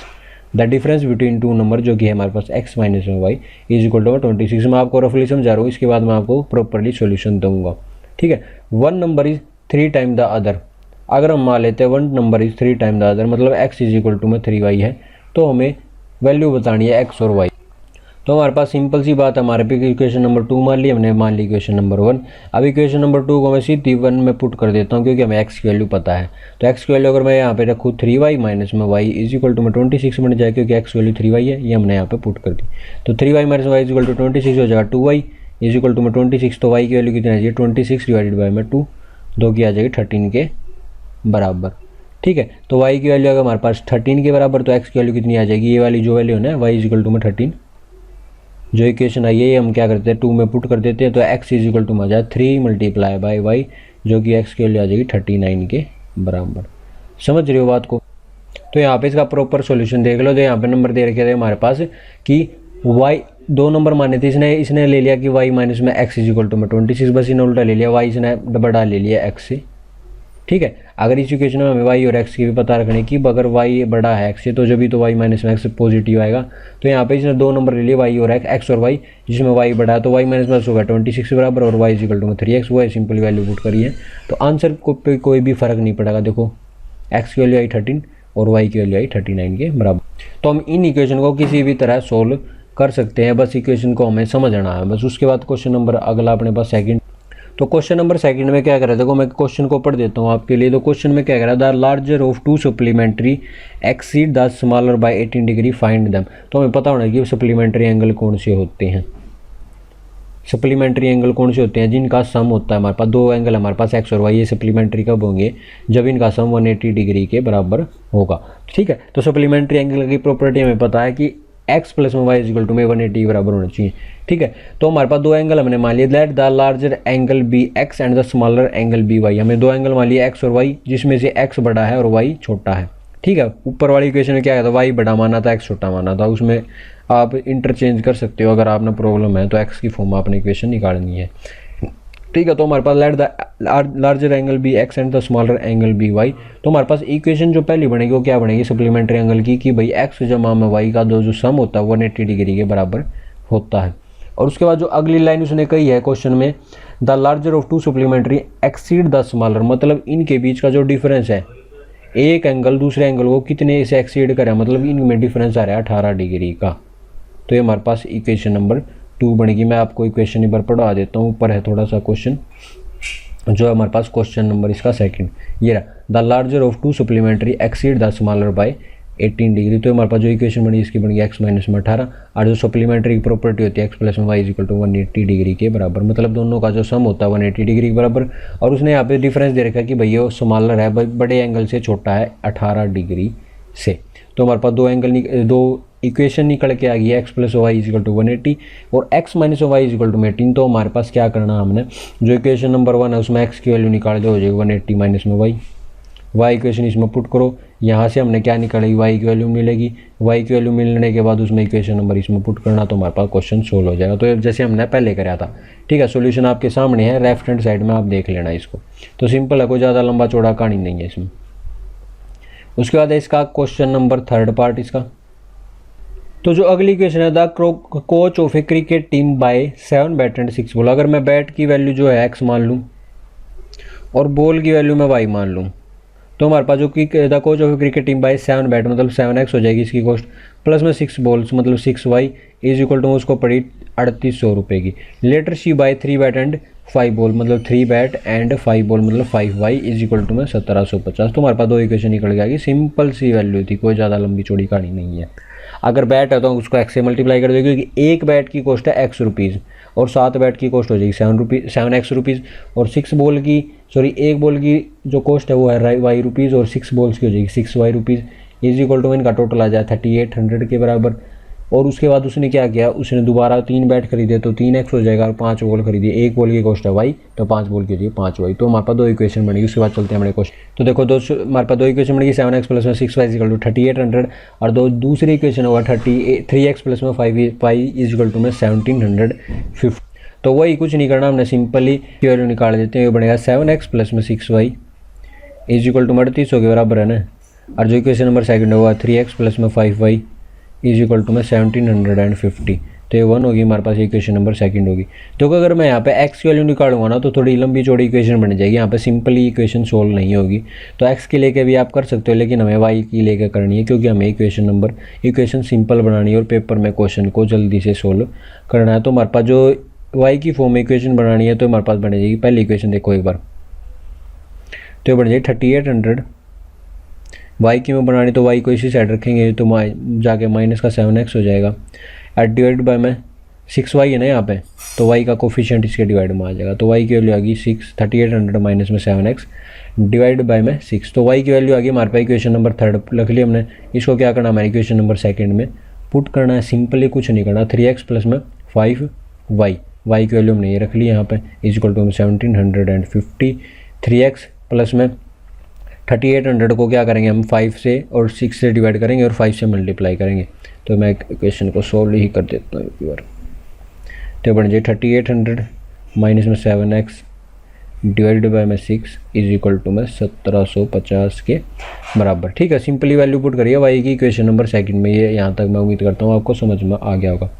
द डिफरेंस बिटवीन 2 नंबर जो कि है हमारे पास x minus y is equal to 26। मैं आपको रफली समझा रहा हूँ, इसके बाद मैं आपको प्रॉपरली सॉल्यूशन दूंगा। ठीक है, 1 number is 3 time the other. अगर हम मान लेते हैं 1 number is 3 time the other मतलब x इज इक्वल टू में 3y है, तो हमें वैल्यू बतानी है x और y। तो हमारे पास सिंपल सी बात है, हमारे पे इक्वेशन नंबर 2 मान ली हमने, मान ली इक्वेशन नंबर 1। अब इक्वेशन नंबर 2 को मैं सीधी 1 में पुट कर देता हूँ क्योंकि हमें x की वैल्यू पता है। तो x की वैल्यू अगर मैं यहाँ पे रखूँ 3y माइनस में y इज इक्वल टू में 26 बन जाए, क्योंकि x वैल्यू 3y है, ये हमने यहाँ पे पुट कर दी। तो 3y minus y is equal to 26 हो जाएगा 2y इज इक्वल टू में 26। तो y की वैल्यू कितनी आ जाएगी 26 डिवाइडेड बाई में 2, 2 की आ जाएगी 13 के बराबर। ठीक है, तो y की वैल्यू अगर हमारे पास 13 के बराबर, तो x की वैल्यू कितनी आ जाएगी, ये वाली जो वैल्यू है ना y इज इक्वल टू में 13 जो इक्वेशन आई है ये हम क्या करते हैं 2 में पुट कर देते हैं, तो x इज इक्वल टू आ जाए 3 मल्टीप्लाई बाई वाई, जो कि x की वैल्यू आ जाएगी 39 के बराबर। समझ रहे हो बात को? तो यहाँ पे इसका प्रॉपर सॉल्यूशन देख लो। तो यहाँ पे नंबर दे रखे थे हमारे पास कि y 2 नंबर माने थे, इसने ले लिया कि y माइनस में x इज इक्वल टू में 26, बस इन्हें उल्टा ले लिया, y इसने बड़ा ले लिया x से। ठीक है, अगर इस इक्वेशन में हमें y और x की भी पता रखने की, अगर y बड़ा है x से तो जब भी तो y माइनस में x पॉजिटिव आएगा। तो यहाँ पे इसने 2 नंबर ले लिए y और x और y, जिसमें y बड़ा है तो y माइनस में होगा 26 के बराबर और y इज इक्वल टू में 3x। वो है सिंपल वैल्यू पुट करिए तो आंसर को पे कोई भी फर्क नहीं पड़ेगा। देखो x की वैल्यू आई 13 और y की वैल्यू आई 39 के बराबर। तो हम इन इक्वेशन को किसी भी तरह सोल्व कर सकते हैं, बस इक्वेशन को हमें समझना है बस। उसके बाद क्वेश्चन नंबर अगला अपने पास सेकंड। तो क्वेश्चन नंबर सेकंड में क्या कर रहा है, देखो मैं क्वेश्चन को पढ़ देता हूँ आपके लिए। तो क्वेश्चन में क्या कर रहा है, the larger of 2 supplementary exceed the smaller by 18 degree find them. तो हमें पता होना कि सप्लीमेंट्री एंगल कौन से होते हैं। सप्लीमेंट्री एंगल कौन से होते हैं, जिनका सम होता है हमारे पास 2 एंगल हमारे पास x और y, ये सप्लीमेंट्री कब होंगे, जब इनका सम 180 डिग्री के बराबर होगा। ठीक है, तो सप्लीमेंट्री एंगल की प्रॉपर्टी हमें पता है कि x प्लस में y इज इक्वल टू में 180 के बराबर होना चाहिए। ठीक है, तो हमारे पास 2 एंगल हमने मान लिया, that the larger angle be x and the smaller angle be y। हमें 2 एंगल मान लिया x और y, जिसमें से x बड़ा है और y छोटा है। ठीक है, ऊपर वाली इक्वेशन में क्या था, y बड़ा माना था x छोटा माना था, उसमें आप इंटरचेंज कर सकते हो। अगर आपने प्रॉब्लम है तो x की फॉर्म में आपने इक्वेशन निकालनी है। ठीक है, तो हमारे पास let the larger angle be x and the smaller angle be y। तो हमारे पास इक्वेशन जो पहली बनेगी वो क्या बनेगी, सप्लीमेंट्री एंगल की, कि भाई x जमा में y का जो सम होता है 180 डिग्री के बराबर होता है। और उसके बाद जो अगली लाइन उसने कही है क्वेश्चन में, the larger of 2 supplementary exceed the smaller, मतलब इनके बीच का जो डिफरेंस है, एक एंगल दूसरे एंगल को कितने से एक्सीड करे, मतलब इनमें डिफरेंस आ रहा है 18 डिग्री का। तो ये हमारे पास इक्वेशन नंबर 2 बनेगी। मैं आपको इक्वेशन नंबर पढ़ा देता हूँ, ऊपर है थोड़ा सा क्वेश्चन, जो है हमारे पास क्वेश्चन नंबर इसका सेकंड, ये रहा, the larger of 2 supplementary exceed the smaller by 18 degree. तो हमारे पास जो इक्वेशन बनी इसकी बन गई x माइनस में 18, और जो सप्लीमेंट्री की प्रॉपर्टी होती है x प्लस में y is equal to 180 degree के बराबर, मतलब दोनों का जो सम होता है 180 डिग्री के बराबर। और उसने यहाँ पे डिफरेंस दे रखा है कि भैया स्मॉलर है, बड़े एंगल से छोटा है 18 डिग्री से। तो हमारे पास 2 इक्वेशन निकल के आ गई है, x plus y is equal to 180 और x minus y is equal to 18। तो हमारे पास क्या करना है, हमने जो इक्वेशन नंबर 1 है उसमें x की वैल्यू निकाल दो, हो जाएगी 180 माइनस में y इक्वेशन इसमें पुट करो, यहाँ से हमने क्या निकालेगी y की वैल्यू मिलेगी, y की वैल्यू मिलने के बाद उसमें इक्वेशन नंबर इसमें पुट करना, तो हमारे पास क्वेश्चन सोल्व हो जाएगा। तो जैसे हमने पहले कराया था। ठीक है, सॉल्यूशन आपके सामने है, लेफ्ट हैंड साइड में आप देख लेना इसको। तो सिंपल है, कोई ज़्यादा लंबा चौड़ा कहानी नहीं है इसमें। उसके बाद है इसका क्वेश्चन नंबर 3 पार्ट इसका। तो जो अगली क्वेश्चन है, the coach of a cricket team buy 7 bat and 6 ball. अगर मैं बैट की वैल्यू जो है x मान लूँ और बॉल की वैल्यू मैं y मान लूँ, तो हमारे पास जो the coach of a cricket team buy 7 bat मतलब 7x हो जाएगी इसकी कॉस्ट, प्लस में 6 बॉल्स मतलब 6y इज इक्वल टू उसको पड़ी 3800 रुपये की। Later she buy 3 bat and 5 ball मतलब 3 बैट एंड 5 बॉल मतलब 5y इज इक्वल टू में 1750। तो हमारे पास 2 इक्वेशन निकल गया, सिंपल सी वैल्यू थी, कोई ज़्यादा लंबी चौड़ी कहानी नहीं है। अगर बैट है तो उसको x से मल्टीप्लाई कर देंगे, क्योंकि एक बैट की कॉस्ट है x रुपीज़ और 7 बैट की कॉस्ट हो जाएगी 7x रुपीज़, और 6 बॉल की एक बॉल की जो कॉस्ट है वो है y रुपीज़ और 6 बॉल्स की हो जाएगी 6y rupees is equal to इनका टोटल आ जाए 3800 के बराबर। और उसके बाद उसने क्या किया, उसने दोबारा 3 बैट खरीदे तो 3x हो जाएगा और 5 बॉल खरीदी, एक बॉल की कॉस्ट है y तो 5 बॉल की हो जाएगी 5y। तो हमारे पास 2 इक्वेशन बनेगी। उसके बाद चलते हैं हमारे क्वेश्चन। तो देखो हमारे पास 2 इक्वेशन बनेगी, 7x प्लस में 6y इज इक्वल टू 3800 और दूसरी इक्वेशन होगा 3x प्लस में 5y इज इक्वल टू में 1750। तो वही कुछ नहीं करना, हमने सिंपली वैल्यू निकाल देते हैं, ये बनेगा 7x प्लस में 6y इज इक्वल टू 3800 के बराबर है ना। और जो इक्वेशन नंबर सेकंड होगा 3x प्लस में 5y इज इक्वल टू में 1750। तो ये 1 होगी हमारे पास, इक्वेशन नंबर सेकंड होगी। तो अगर मैं यहाँ पे x की वैल्यू निकालूंगा ना तो थोड़ी लंबी चौड़ी इक्वेशन बन जाएगी, यहाँ पे सिंपली इक्वेशन सोल्व नहीं होगी। तो x की लेके भी आप कर सकते हो, लेकिन हमें y की लेके करनी है, क्योंकि हमें इक्वेशन सिंपल बनानी है और पेपर में क्वेश्चन को जल्दी से सोल्व करना है। तो हमारे पास जो y की फॉर्म में इक्वेशन बनानी है तो हमारे पास बन जाएगी, पहली इक्वेशन देखो एक बार, तो ये बन जाएगी 3800। y की में बनानी तो y को इसी साइड रखेंगे तो जाके माइनस का 7x हो जाएगा, और डिवाइड बाय में 6y है ना यहाँ पे, तो y का कोफिशिएंट इसके डिवाइड में आ जाएगा। तो y की वैल्यू आ गई 3800 माइनस में 7x डिवाइड बाय में 6। तो y की वैल्यू आ गई हमारे पास, इक्वेशन नंबर 3 लिख लिया हमने। इसको क्या करना, हमारे इक्वेशन नंबर सेकंड में पुट करना है, सिंपली कुछ नहीं करना। 3x प्लस में 5 वाई की वैल्यू हमने ये रख ली यहाँ पे इज इक्वल टू हम 1750 3x प्लस में 3800 को क्या करेंगे हम 5 से और 6 से डिवाइड करेंगे और 5 से मल्टीप्लाई करेंगे। तो मैं इक्वेशन को सोल्व ही कर देता हूँ एक बार। तो बन जाए 3800 माइनस में 7x डिवाइडेड बाय में 6 इज इक्वल टू में 1750 के बराबर। ठीक है, सिंपली वैल्यू पुट करिए वाई की इक्वेशन नंबर सेकंड में। ये यहाँ तक मैं उम्मीद करता हूँ आपको समझ में आ गया होगा।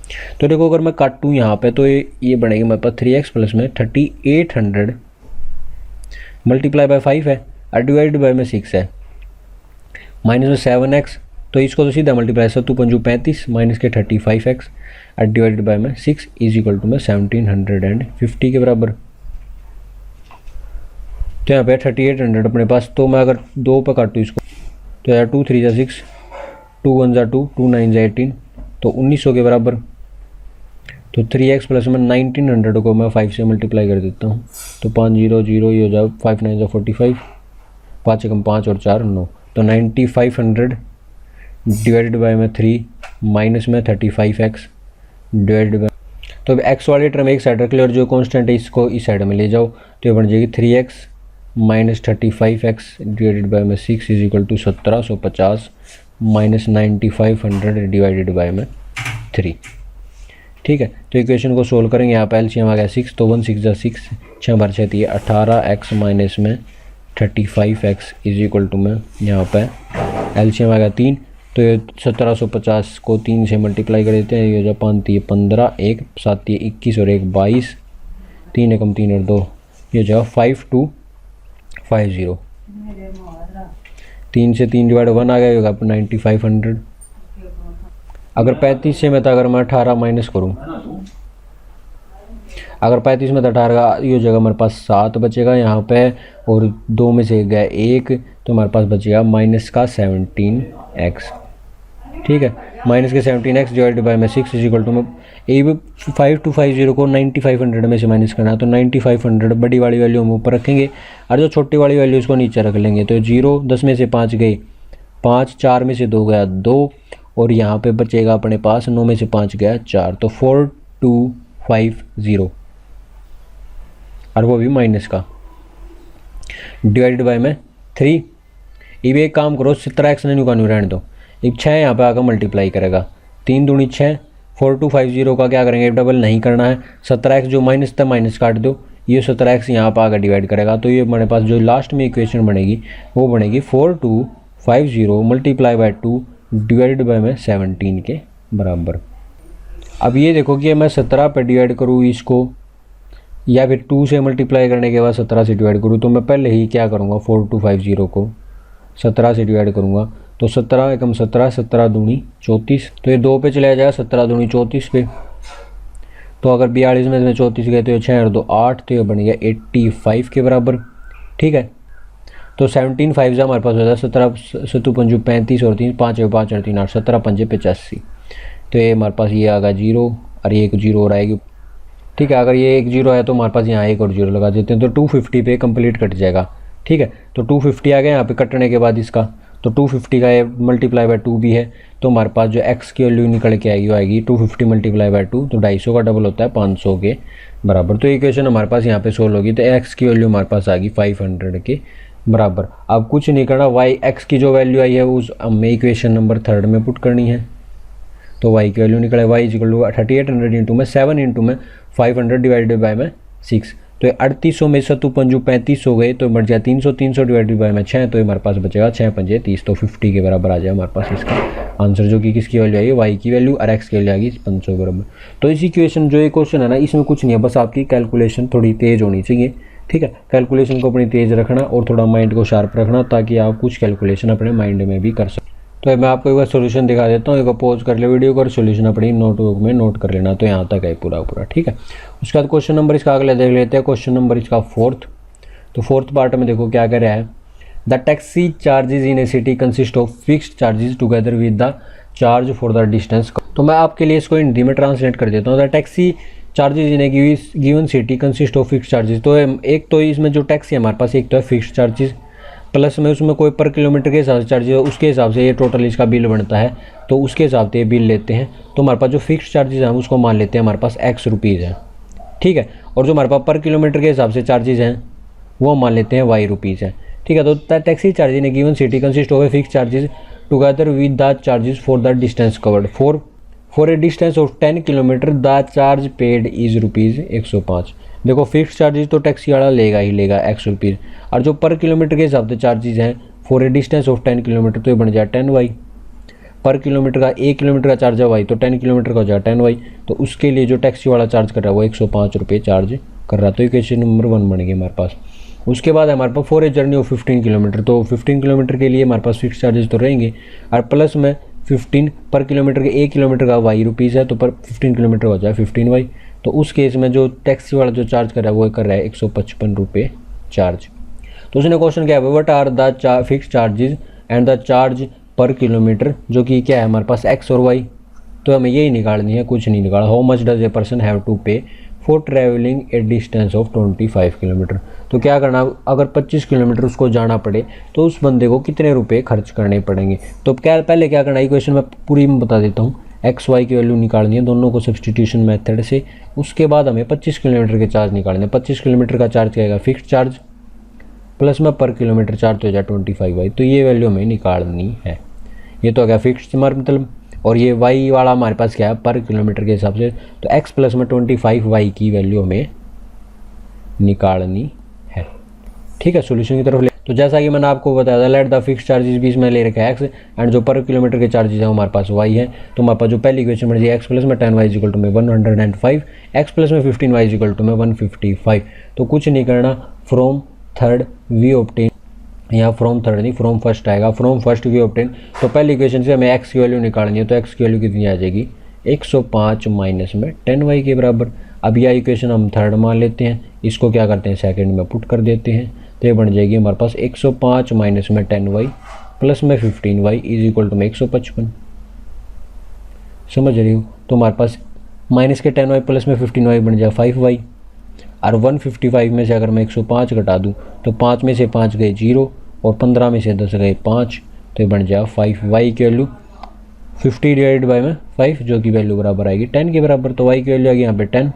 तो देखो अगर मैं काटूँ यहाँ पे तो ये बनेगी मेरे पास 3x प्लस में 3800 मल्टीप्लाई बाय 5 है और डिवाइडेड बाय में 6 है माइनस में 7x, तो इसको तो सीधा मल्टीप्लाई 7 पंजू 35 माइनस के 35x और डिवाइडेड बाय में 6 इज इक्वल टू में 1750 के बराबर। तो यहाँ पे 3800 अपने पास, तो मैं अगर 2 पे काटूँ इसको तो यार 2 3 जा 6 2 1 जा 2 2 9 जा 18 तो 1900 के बराबर। तो 3x प्लस में 1900 को मैं 5 से मल्टीप्लाई कर देता हूँ तो 5 0 0 ही हो जाए 5 9 जा 45 5 एकम 5 और 4 9 तो 9500 डिवाइडेड बाय में 3 माइनस में 35x डिवाइडेड बाय, तो x वाले टर्म एक साइड रख ले और जो कांस्टेंट है इसको इस साइड में ले जाओ तो ये बन जाएगी 3x minus 35x divided by में 6 is equal to 1750 minus 9500 divided by में 3। ठीक है, तो इक्वेशन को सोल्व करेंगे। यहाँ पे एलसीएम आ गया 6 तो 1 6 जा 6 6 बार 6 है 18x माइनस में 35x इज इक्वल टू में यहाँ पे एलसीएम आ गया 3 तो ये 1750 को 3 से मल्टीप्लाई कर देते हैं। ये जो 5 3 15 1 7 21 और 1 22 3 एकम 3 और 2 ये जो 5250 3 से 3 डिवाइड 1 आ गया होगा 9500। अगर 35 से मैं तो अगर मैं 18 माइनस करूँ, अगर 35 में तो 18 ये जगह हमारे पास 7 बचेगा यहाँ पे और 2 में से गया 1 तो हमारे पास बचेगा माइनस का 17x। ठीक है, माइनस के 17x डिवाइडेड बाय में 6 इज इक्वल टू में 5250 को 9500 में से माइनस करना है तो 9500 बड़ी वाली वैल्यू हम ऊपर रखेंगे और जो छोटी वाली वैल्यू उसको नीचे रख लेंगे। तो 0 10 में से 5 गए 5 4 में से 2 गया 2 और यहाँ पे बचेगा अपने पास 9 में से 5 गया 4 तो 4250 और वो भी माइनस का डिवाइडेड बाय में 3। ये एक काम करो 17x नहीं निकालू रहने दो, एक 6 यहाँ पे आकर मल्टीप्लाई करेगा 3 दूनी 6 4250 का क्या करेंगे डबल नहीं करना है 17x जो माइनस था माइनस काट दो ये 17x यहाँ पर आकर डिवाइड करेगा तो ये हमारे पास जो लास्ट में इक्वेशन बनेगी वो बनेगी 4250 मल्टीप्लाई बाय 2 डिवाइडेड बाय में 17 के बराबर। अब ये देखो कि मैं 17 पे डिवाइड करूँ इसको या फिर 2 से मल्टीप्लाई करने के बाद 17 से डिवाइड करूँ तो मैं पहले ही क्या करूँगा 4250 को 17 से डिवाइड करूँगा तो 17 एकम 17 17 दूनी 34 तो ये 2 पे चला जाएगा 17 दूनी 34 पे। तो अगर 42 में 34 गए तो ये 6 और 2 8 तो ये बन गया 85 के बराबर। ठीक है, तो 17 5 हमारे पास हो जाए 17 7 पंजू 35 और 3 5 और 5 और 3 8 17 पंजे 85 तो ये हमारे पास ये आ गया 0 और ये एक 0 और आएगी। ठीक है, अगर ये एक 0 है तो हमारे पास यहाँ एक और 0 लगा देते हैं तो 250 पे कंप्लीट कट जाएगा। ठीक है, तो 250 आ गया यहाँ पे कटने के बाद इसका तो 250 का मल्टीप्लाई बाय 2 भी है तो हमारे पास जो x की वैल्यू निकल के आएगी वो आएगी 250 मल्टीप्लाई बाय 2 तो 250 का डबल होता है 500 के बराबर। तो इक्वेशन हमारे पास यहाँ पे सोल्व होगी तो x की वैल्यू हमारे पास आ गई 500 के बराबर। अब कुछ नहीं करना, y x की जो वैल्यू आई है उस हमें इक्वेशन नंबर 3 में पुट करनी है तो y की वैल्यू निकले y इक्वल टू 3800 इंटू में 7 इंटू में 500 डिवाइडेड बाय में 6 तो 3800 में 7 पंजू 35 हो गए तो बढ़ जाए 300 300 डिवाइडेड बाय में 6 तो हमारे पास बचेगा 6 पंजे 30 तो 50 के बराबर आ जाए हमारे पास इसका आंसर जो कि किसकी वैल्यू आई y की वैल्यू और x की वैल्यू आएगी 500 के बराबर। तो इस इक्वेशन जो ये क्वेश्चन है ना इसमें कुछ नहीं है, बस आपकी कैलकुलेशन थोड़ी तेज़ होनी चाहिए। ठीक है, कैलकुलेशन को अपनी तेज़ रखना और थोड़ा माइंड को शार्प रखना ताकि आप कुछ कैलकुलेशन अपने माइंड में भी कर सकें। तो मैं आपको एक बार सोल्यूशन दिखा देता हूँ, एक बार पॉज कर ले वीडियो को और सोल्यूशन अपनी नोटबुक में नोट कर लेना। तो यहाँ तक है पूरा। ठीक है, उसके बाद क्वेश्चन नंबर इसका अगले देख लेते हैं। क्वेश्चन नंबर इसका 4th। तो 4th पार्ट में देखो क्या कह रहा है, the taxi charges in A city consist of fixed charges together with the charge for the distance. तो मैं आपके लिए इसको हिंदी में ट्रांसलेट कर देता हूँ। The taxi charges in A given city consist of fixed charges. तो एक तो इसमें जो टैक्सी है हमारे पास एक तो है फिक्स्ड चार्जेस प्लस में उसमें कोई पर किलोमीटर के हिसाब से चार्जेस है, उसके हिसाब से ये टोटल इसका बिल बनता है, तो उसके हिसाब से ये बिल लेते हैं। तो हमारे पास जो फिक्स चार्जेस हैं उसको मान लेते हैं हमारे पास एक्स रुपीज़ है, ठीक है। और जो हमारे पास पर किलोमीटर के हिसाब से चार्जेस हैं वो मान लेते हैं वाई रुपीज़ है, ठीक है। तो taxi charge in A given city consist of a fix charges together with the charges for the distance covered for a distance of 10 kilometre the charge paid is rupees 105। देखो fix charges तो taxi वाला लेगा ही लेगा x rupees, और जो पर kilometre के हिसाब से चार्जेस हैं for a distance of 10 kilometre तो ये बन जाए 10 वाई। पर किलोमीटर का 1 किलोमीटर का चार्ज है वाई, तो 10 किलोमीटर का हो जाए 10 वाई। तो उसके लिए जो टैक्सी वाला चार्ज कर रहा है वो 105 रुपये चार्ज कर रहा है। तो इक्वेशन नंबर 1 बन गई हमारे पास। उसके बाद हमारे पास for a journey of 15 kilometre, तो 15 किलोमीटर के लिए हमारे पास फिक्स चार्जेस तो रहेंगे, और प्लस में 15 पर किलोमीटर के 1 किलोमीटर का वाई रुपीज़ है, तो पर 15 किलोमीटर हो जाए 15 वाई। तो उस केस में जो टैक्सी वाला जो चार्ज कर रहा है वो कर रहा है 155 रुपये चार्ज। तो उसने क्वेश्चन क्या है, what are the fix charges and the charge per kilometer, जो कि क्या है हमारे पास एक्स और वाई। तो हमें यही निकालनी है, कुछ नहीं निकाला। How much does a person have to pay for travelling a distance of 25 kilometre. तो क्या करना, अगर 25 किलोमीटर उसको जाना पड़े तो उस बंदे को कितने रुपए खर्च करने पड़ेंगे। तो क्या पहले क्या करना है, इक्वेशन में पूरी मैं बता देता हूँ। एक्स वाई की वैल्यू निकालनी है दोनों को सब्सटीट्यूशन मेथड से। उसके बाद हमें 25 किलोमीटर के चार्ज निकालने हैं। 25 किलोमीटर का चार्ज क्या आएगा, फिक्स चार्ज, प्लस में पर किलोमीटर चार्ज हो जाए 25 वाई। तो ये वैल्यू हमें निकालनी है। ये तो आ गया फिक्स मतलब, और ये वाई वाला हमारे पास क्या है, पर किलोमीटर के हिसाब से। तो एक्स प्लस में 25 वाई की वैल्यू हमें निकालनी है, ठीक है। सॉल्यूशन की तरफ ले, तो जैसा कि मैंने आपको बताया था, लेट द फिक्स चार्जेस भी इसमें ले रखा है एक्स, एंड जो पर किलोमीटर के चार्जेस है हमारे पास वाई है। तो हमारे पास जो पहली इक्वेशन बन जाए एक्स प्लस में 10 वाई इक्वल टू में 105, एक्स प्लस में 15 वाई इक्वल टू में 155। तो कुछ नहीं करना, फ्रॉम थर्ड वी ऑब्टेन, यहाँ फ्रॉम थर्ड नहीं फ्रॉम फर्स्ट आएगा, फ्रॉम फर्स्ट वी ऑब्टेन। तो पहली इक्वेशन से हमें एक्स की वैल्यू निकालनी है, तो एक्स की वैल्यू कितनी आ जाएगी, 105 माइनस में 10 वाई के बराबर। अब यह इक्वेशन हम थर्ड मान लेते हैं, इसको क्या करते हैं सेकंड में पुट कर देते हैं। तो ये बन जाएगी हमारे पास 105 माइनस में 10 वाई प्लस में 15 वाई इज इक्वल टू में 155। समझ रही हो। तो हमारे पास माइनस के 10 वाई प्लस में 15 वाई बन जाए 5 वाई, और 155 में से अगर मैं 105 घटा दूँ तो 5 में से 5 गए 0 और 15 में से 10 गए 5। तो ये बन जाए 5 वाई की वैल्यू 50 डिवाइड बाई में 5, जो कि वैल्यू बराबर आएगी 10 के बराबर। तो वाई की वैल्यू आएगी यहाँ पे 10।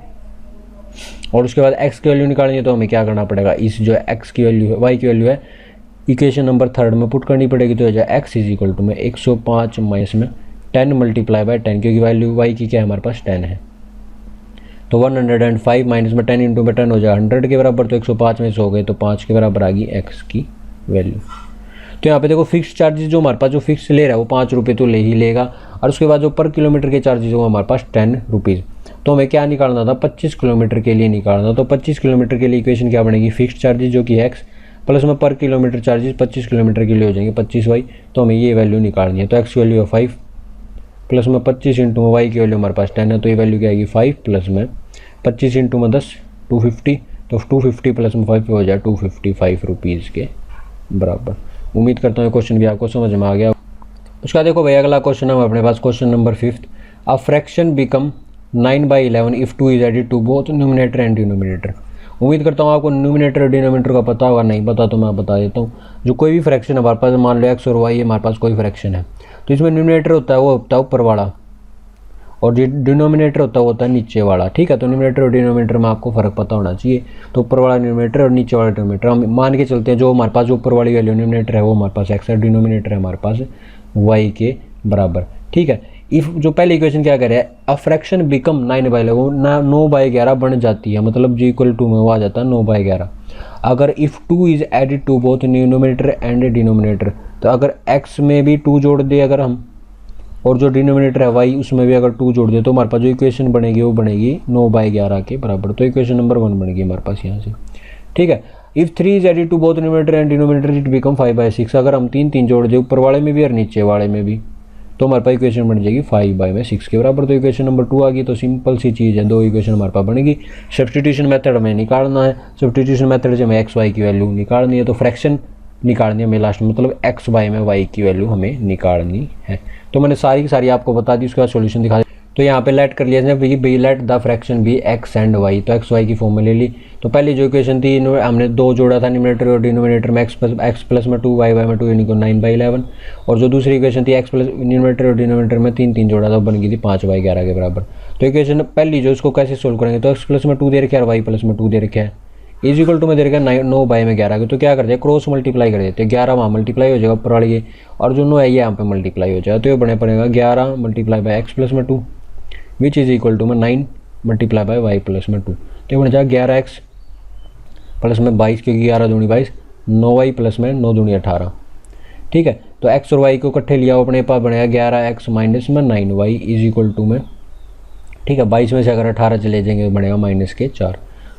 और उसके बाद एक्स की वैल्यू निकालनी है, तो हमें क्या करना पड़ेगा, इस जो एक्स की वैल्यू है वाई की वैल्यू है इक्वेशन नंबर थर्ड में पुट करनी पड़ेगी। तो हो जाए एक्स इज इक्वल टू में 105 माइनस में 10 मल्टीप्लाई बाय 10, क्योंकि वैल्यू वाई की क्या है हमारे पास 10 है। तो 105 माइनस में 10 इंटू में 10 हो जाए 100 के बराबर। तो 105 में से हो गए तो 5 के बराबर आ गई एक्स की वैल्यू। तो यहाँ पे देखो फिक्स चार्जेस जो हमारे पास जो फिक्स ले रहा है वो 5 रुपये तो ले ही लेगा, और उसके बाद जो पर किलोमीटर के चार्जेस वो हमारे पास 10 रुपीज़। तो हमें क्या निकालना था, 25 किलोमीटर के लिए निकालना। तो 25 किलोमीटर के लिए इक्वेशन क्या बनेगी, फिक्स चार्जेस जो कि एक्स प्लस में पर किलोमीटर चार्जेस 25 किलोमीटर के लिए हो जाएंगे 25 वाई। तो हमें ये वैल्यू निकालनी है। तो एक्स की वैल्यू है 5 प्लस में 25 इंटू वाई की वैल्यू हमारे पास 10 है। तो ये वैल्यू क्या आएगी 5 प्लस में 25 इंटू में 10 250। तो 250 प्लस में 5 हो जाए 255 रुपीज़ के बराबर। उम्मीद करता हूँ क्वेश्चन भी आपको समझ में आ गया। उसका देखो भाई अगला क्वेश्चन है अपने पास, question number 5। A fraction become 9/11 if 2 is added to both numerator and denominator. उम्मीद करता हूँ आपको न्यूमिनेटर और डिनोमिनेटर का पता होगा, नहीं पता तो मैं बता देता हूँ। जो कोई भी फ्रैक्शन है हमारे पास, मान लो एक्स और वाई हमारे पास कोई फ्रैक्शन है, तो इसमें न्यूमिनेटर होता है वो होता है ऊपर वाला, और जो डिनोमिनेटर होता है वो होता है नीचे वाला, ठीक है। तो न्यूमिनेटर और डिनोमिनेटर में आपको फ़र्क पता होना चाहिए। तो ऊपर वाला न्यूमिनेटर और नीचे वाला डिनोमिनेटर, हम मान के चलते हैं जो हमारे पास जो ऊपर वाली वैल्यू न्यूमिनेटर है वो हमारे पास एक्स है, डिनोमिनेटर है हमारे पास वाई के बराबर, ठीक है। इफ़ जो पहले इक्वेशन क्या कह रहा है, अ फ्रैक्शन बिकम 9/11 9/11 बन जाती है, मतलब जी इक्वल टू में वो आ जाता है 9/11 अगर if 2 is added to both numerator and denominator. तो अगर एक्स में भी 2 जोड़ दे अगर हम, और जो डिनोमिनेटर है वाई उसमें भी अगर 2 जोड़ दे, तो हमारे पास जो इक्वेशन बनेगी वो बनेगी 9/11 के बराबर। तो इक्वेशन नंबर 1 बनेगी हमारे पास यहाँ से, ठीक है। If 3 is added to both numerator and denominator it become 5/6। अगर हम 3 जोड़ दे ऊपर वाले में भी और नीचे वाले में भी, तो हमारे पास इक्वेशन बन जाएगी 5/6 के बराबर। तो इक्वेशन नंबर 2 आ गई। तो सिंपल सी चीज़ है, 2 इक्वेशन हमारे पास बनेगी। सब्स्टिट्यूशन मेथड में निकालना है, सब्स्टिट्यूशन मेथड से हमें एक्स वाई की वैल्यू निकालनी है। तो फ्रैक्शन निकालनी है हमें लास्ट में, मतलब एक्स वाई में वाई की वैल्यू हमें निकालनी है। तो मैंने सारी की सारी आपको बता दी, उसके बाद सॉल्यूशन दिखा दी। तो यहाँ पे लेट कर लिया जाए be let the fraction be x and y, तो एक्स वाई की फॉर्म में ले ली। तो पहली जो इक्वेशन थी हमने 2 जोड़ा था न्यूमरेटर और डिनोमिनेटर में, एक्स प्लस में 2 वाई में 2 यानी कि 9/11, और जो दूसरी इक्वेशन थी एक्स प्लस न्यूमरेटर और डिनोमिनेटर में 3 जोड़ा था, बन गई थी 5/11 के बराबर। तो इक्वेशन पहली जो इसको कैसे सोल्व करेंगे, तो एक्स प्लस में 2 दे रखा है और वाई प्लस में 2 दे रखा है, इज इक्वल टू में दे रखा है 9/11 तो क्या करते हैं क्रॉस मल्टीप्लाई कर देते हैं, 11 वहाँ मल्टीप्लाई हो जाएगा ऊपर वाली ये, और जो 9 है ये यहाँ पे मल्टीप्लाई हो जाएगा, तो ये बने पड़ेगा 11 मल्टीप्लाई बाई एक्स प्लस में 2 विच इज इक्वल टू में 9 मल्टीप्लाई बाई वाई प्लस में 2, तो ये बन जाएगा 11x प्लस में 22, क्योंकि 11 दूनी 22, 9y प्लस में 9 दूनी 18। ठीक है, तो x और y को इकट्ठे लिया अपने पास बनेगा 11x माइनस में 9y इज इक्वल टू में, ठीक है 22 में से अगर 18 चले जाएंगे बनेगा -4,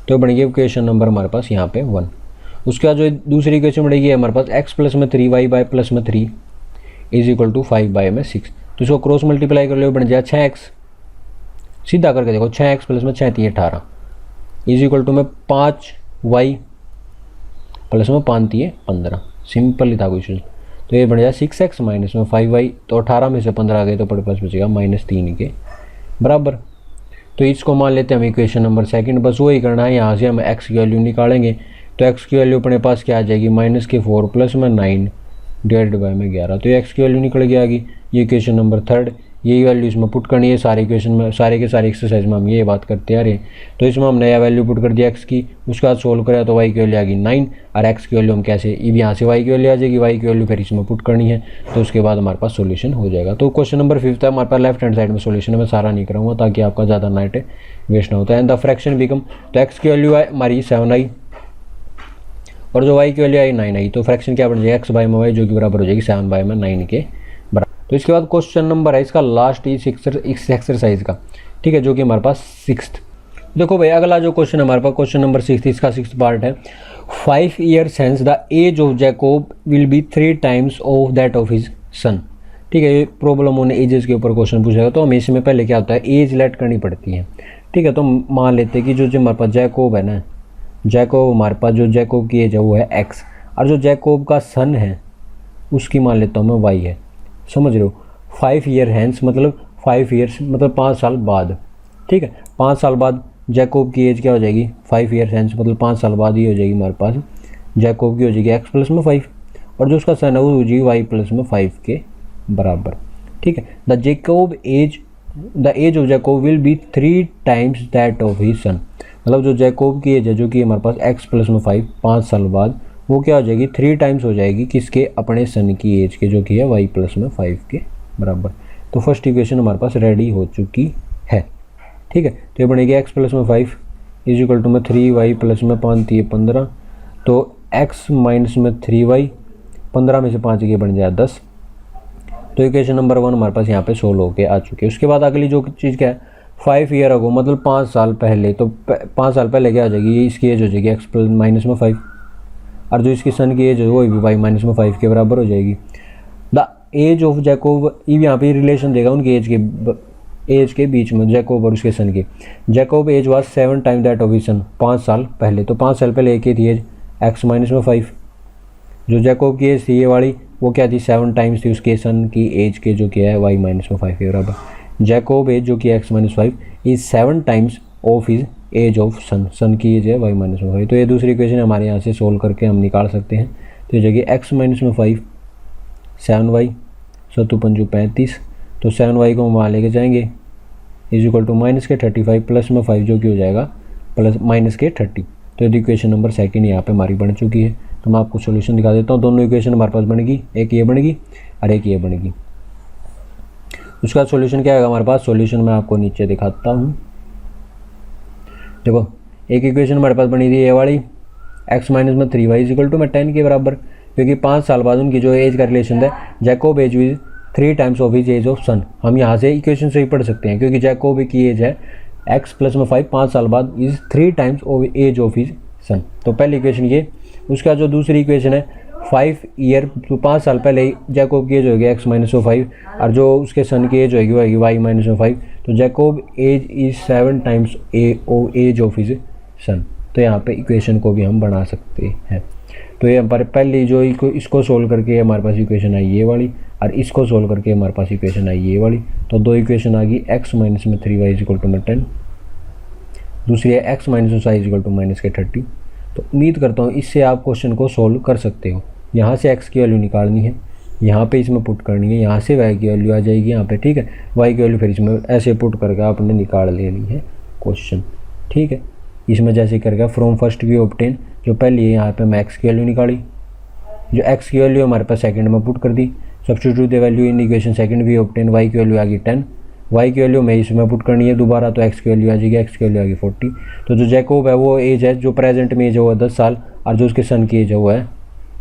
तो बनेगी इक्वेशन नंबर हमारे पास यहाँ पे 1। उसके बाद जो दूसरी इक्वेशन बनेगी हमारे पास x प्लस में 3y बाई प्लस में 3 इज इक्वल टू 5/6, तो इसको क्रॉस मल्टीप्लाई कर लो बन जाएगा 6x, सीधा करके देखो 6x प्लस में 6 3 18 इज इक्वल टू में 5y प्लस में 5 3 15, सिंपल ही था क्वेश्चन। तो ये बन जाएगा 6x माइनस में 5y, तो 18 में से 15 आ गए तो प्लस बचेगा -3 के बराबर। तो इसको मान लेते हैं हम इक्वेशन नंबर 2, बस वही करना है, यहाँ से हम x की वैल्यू निकालेंगे, तो x की वैल्यू अपने पास क्या आ जाएगी -4 प्लस में 9 डिवाइड बाई में 11, तो ये x की वैल्यू निकल के आ गई। ये इक्वेशन नंबर 3, यही वैल्यू इसमें पुट करनी है, सारे इक्वेशन में सारे के सारे एक्सरसाइज में हम ये बात करते आ रहे हैं। तो इसमें हम नया वैल्यू पुट कर दिया x की, उसके बाद सोल्व करा तो y की वैल्यू आ गई 9, और x की वैल्यू हम कैसे यहाँ से y की वैल्यू आ जाएगी, y की वैल्यू फिर इसमें पुट करनी है, तो उसके बाद हमारे पास सोल्यूशन हो जाएगा। तो क्वेश्चन नंबर 5 है हमारे पास लेफ्ट हैंड साइड में सोल्यूशन है, मैं सारा नहीं कराऊंगा ताकि आपका ज़्यादा नाइट वेस्ट ना होता है। एंड द फ्रैक्शन बिकम, तो x की वैल्यू है हमारी 7 आई और जो y की वैल्यू आई 9 आई, तो फ्रैक्शन क्या बन जाएगा x/y जो कि बराबर हो जाएगी 7/9 के बराबर। तो इसके बाद क्वेश्चन नंबर है इसका लास्ट इस एक्सरसाइज का, ठीक है, जो कि हमारे पास 6th। देखो भाई अगला जो क्वेश्चन हमारे पास क्वेश्चन नंबर 6 इसका 6th पार्ट है। 5 years hence the age of Jacob will be 3 times of that of his son. ठीक है, ये प्रॉब्लम होने एजेस के ऊपर क्वेश्चन पूछेगा, तो हमें इसमें पहले क्या होता है एज लेट करनी पड़ती है। ठीक है, तो मान लेते हैं कि जो हमारे पास जैकोब है ना, जैकोब हमारे पास जो जैकोब की एज है वो है x, और जो जैकोब का सन है उसकी मान लेता हूँ मैं y है, समझ रहे हो। 5 year hence मतलब 5 years मतलब 5 साल बाद। ठीक है, 5 साल बाद जैकोब की एज क्या हो जाएगी 5 year hence मतलब 5 साल बाद ही हो जाएगी हमारे पास, जैकोब की हो जाएगी x प्लस में 5, और जो उसका सन है वो हो जाएगी y प्लस में 5 के बराबर। ठीक है, the age of Jacob will be 3 times that of his son, मतलब जो जैकोब की एज है जो कि हमारे पास x प्लस में 5 साल बाद वो क्या हो जाएगी 3 times हो जाएगी किसके, अपने सन की एज के, जो कि है y प्लस में 5 के बराबर। तो फर्स्ट इक्वेशन हमारे पास रेडी हो चुकी है। ठीक है, तो ये बनेगी x प्लस में 5 इज इक्वल टू में 3y प्लस में 5 3 15, तो x माइनस में 3y 15 में से 5 ये बन जाए 10। तो इक्वेशन नंबर 1 हमारे पास यहाँ पे सोल्व होके आ चुकी है। उसके बाद अगली जो चीज़ क्या है 5 year अगो मतलब 5 साल पहले, तो 5 साल पहले क्या हो जाएगी इसकी एज हो जाएगी x प्लस माइनस में 5, और जो इसकी सन की एज है वो भी y माइनस में 5 के बराबर हो जाएगी। द एज ऑफ जैकोब, यहाँ पे रिलेशन देगा उनकी एज के बीच में, जैकोब और उसके सन की। Jacob age was 7 times that of his son, 5 साल पहले, तो 5 साल पहले एक ही थी एज x माइनस में 5, जो जैकोब की एज थी ये वाली वो क्या थी 7 times थी उसके सन की एज के, जो कि है y माइनस में 5 के बराबर। जैकोब एज जो कि x minus 5 is 7 times of his age of son की एज है y माइनस में 5। तो ये दूसरी इक्वेशन हमारे यहाँ से सोल्व करके हम निकाल सकते हैं। तो ये जगह x माइनस में 5 7y 7 5 35, तो 7y को हम वहाँ लेके जाएंगे इज इक्वल टू माइनस के 35 प्लस में 5 जो कि हो जाएगा प्लस माइनस के 30। तो ये इक्वेशन नंबर 2 यहाँ पे हमारी बन चुकी है। तो मैं आपको सॉल्यूशन दिखा देता हूँ। दोनों इक्वेशन हमारे पास बनेगी, एक ये बनेगी और एक ये बनेगी। उसका सॉल्यूशन क्या है हमारे पास, सॉल्यूशन मैं आपको नीचे दिखाता हूँ। देखो एक इक्वेशन हमारे पास बनी थी ये वाली x माइनस में 3y इज इक्वल टू में 10 के बराबर, क्योंकि 5 साल बाद उनकी जो एज का रिलेशन है Jacob age was 3 times of his age of son. हम यहाँ से इक्वेशन से ही पढ़ सकते हैं, क्योंकि जैकोब की एज है x प्लस में 5 साल बाद इज 3 times of age of his son. तो पहली इक्वेशन ये। उसका जो दूसरी इक्वेशन है 5 year, तो 5 साल पहले जैकोब की एज होगी x माइनस में 5, और जो उसके सन की एज होगी y माइनस में 5, तो Jacob age is 7 times age of his son. तो यहाँ पे इक्वेशन को भी हम बना सकते हैं। तो ये हमारे पहली जो इसको सोल्व करके हमारे पास इक्वेशन आई ये वाली, और इसको सोल्व करके हमारे पास इक्वेशन आई ये वाली। तो दो इक्वेशन आ गई, x माइनस में 3y इक्वल टू में 10, दूसरी है x minus y equal to minus के 30। तो उम्मीद करता हूँ इससे आप क्वेश्चन को सोल्व कर सकते हो। यहाँ से x की वैल्यू निकालनी है, यहाँ पे इसमें पुट करनी है, यहाँ से y की वैल्यू आ जाएगी यहाँ पे, ठीक है। y की वैल्यू फिर इसमें ऐसे पुट करके आपने निकाल लेनी है क्वेश्चन, ठीक है। इसमें जैसे करके फ्रॉम फर्स्ट वी ऑब्टेन, जो पहले है यहाँ पे मैं x की वैल्यू निकाली, जो x की वैल्यू हमारे पास सेकंड में पुट कर दी, substitute the value in equation second we obtain, y की वैल्यू आ गई 10, y की वैल्यू मैं इसमें पुट करनी है दोबारा, तो x की वैल्यू आ जाएगी, x की वैल्यू आ गई 40। तो जो जैकोब है वो एज है, जो प्रेजेंट में एज है वो 10 साल, और जो उसके सन की एज है वो है,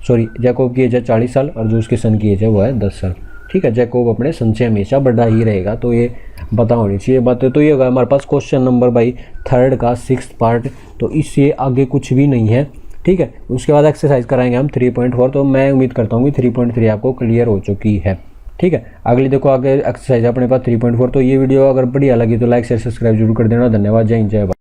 सॉरी जैकोब की एज है 40 साल और जो उसके सन की एज है वो है 10 साल, ठीक है। जैकोब अपने सन से हमेशा बड़ा ही रहेगा, तो ये पता होनी चाहिए बातें। तो ये होगा हमारे पास क्वेश्चन नंबर भाई 3 का 6th पार्ट। तो इससे आगे कुछ भी नहीं है, ठीक है। उसके बाद एक्सरसाइज कराएंगे हम 3.4। तो मैं उम्मीद करता हूँ कि 3.3 आपको क्लियर हो चुकी है, ठीक है। अगली देखो आगे एक्सरसाइज अपने पास 3.4। तो ये वीडियो अगर बढ़िया लगी तो लाइक शेयर सब्सक्राइब जरूर कर देना। धन्यवाद, जय हिंद, जय भारत।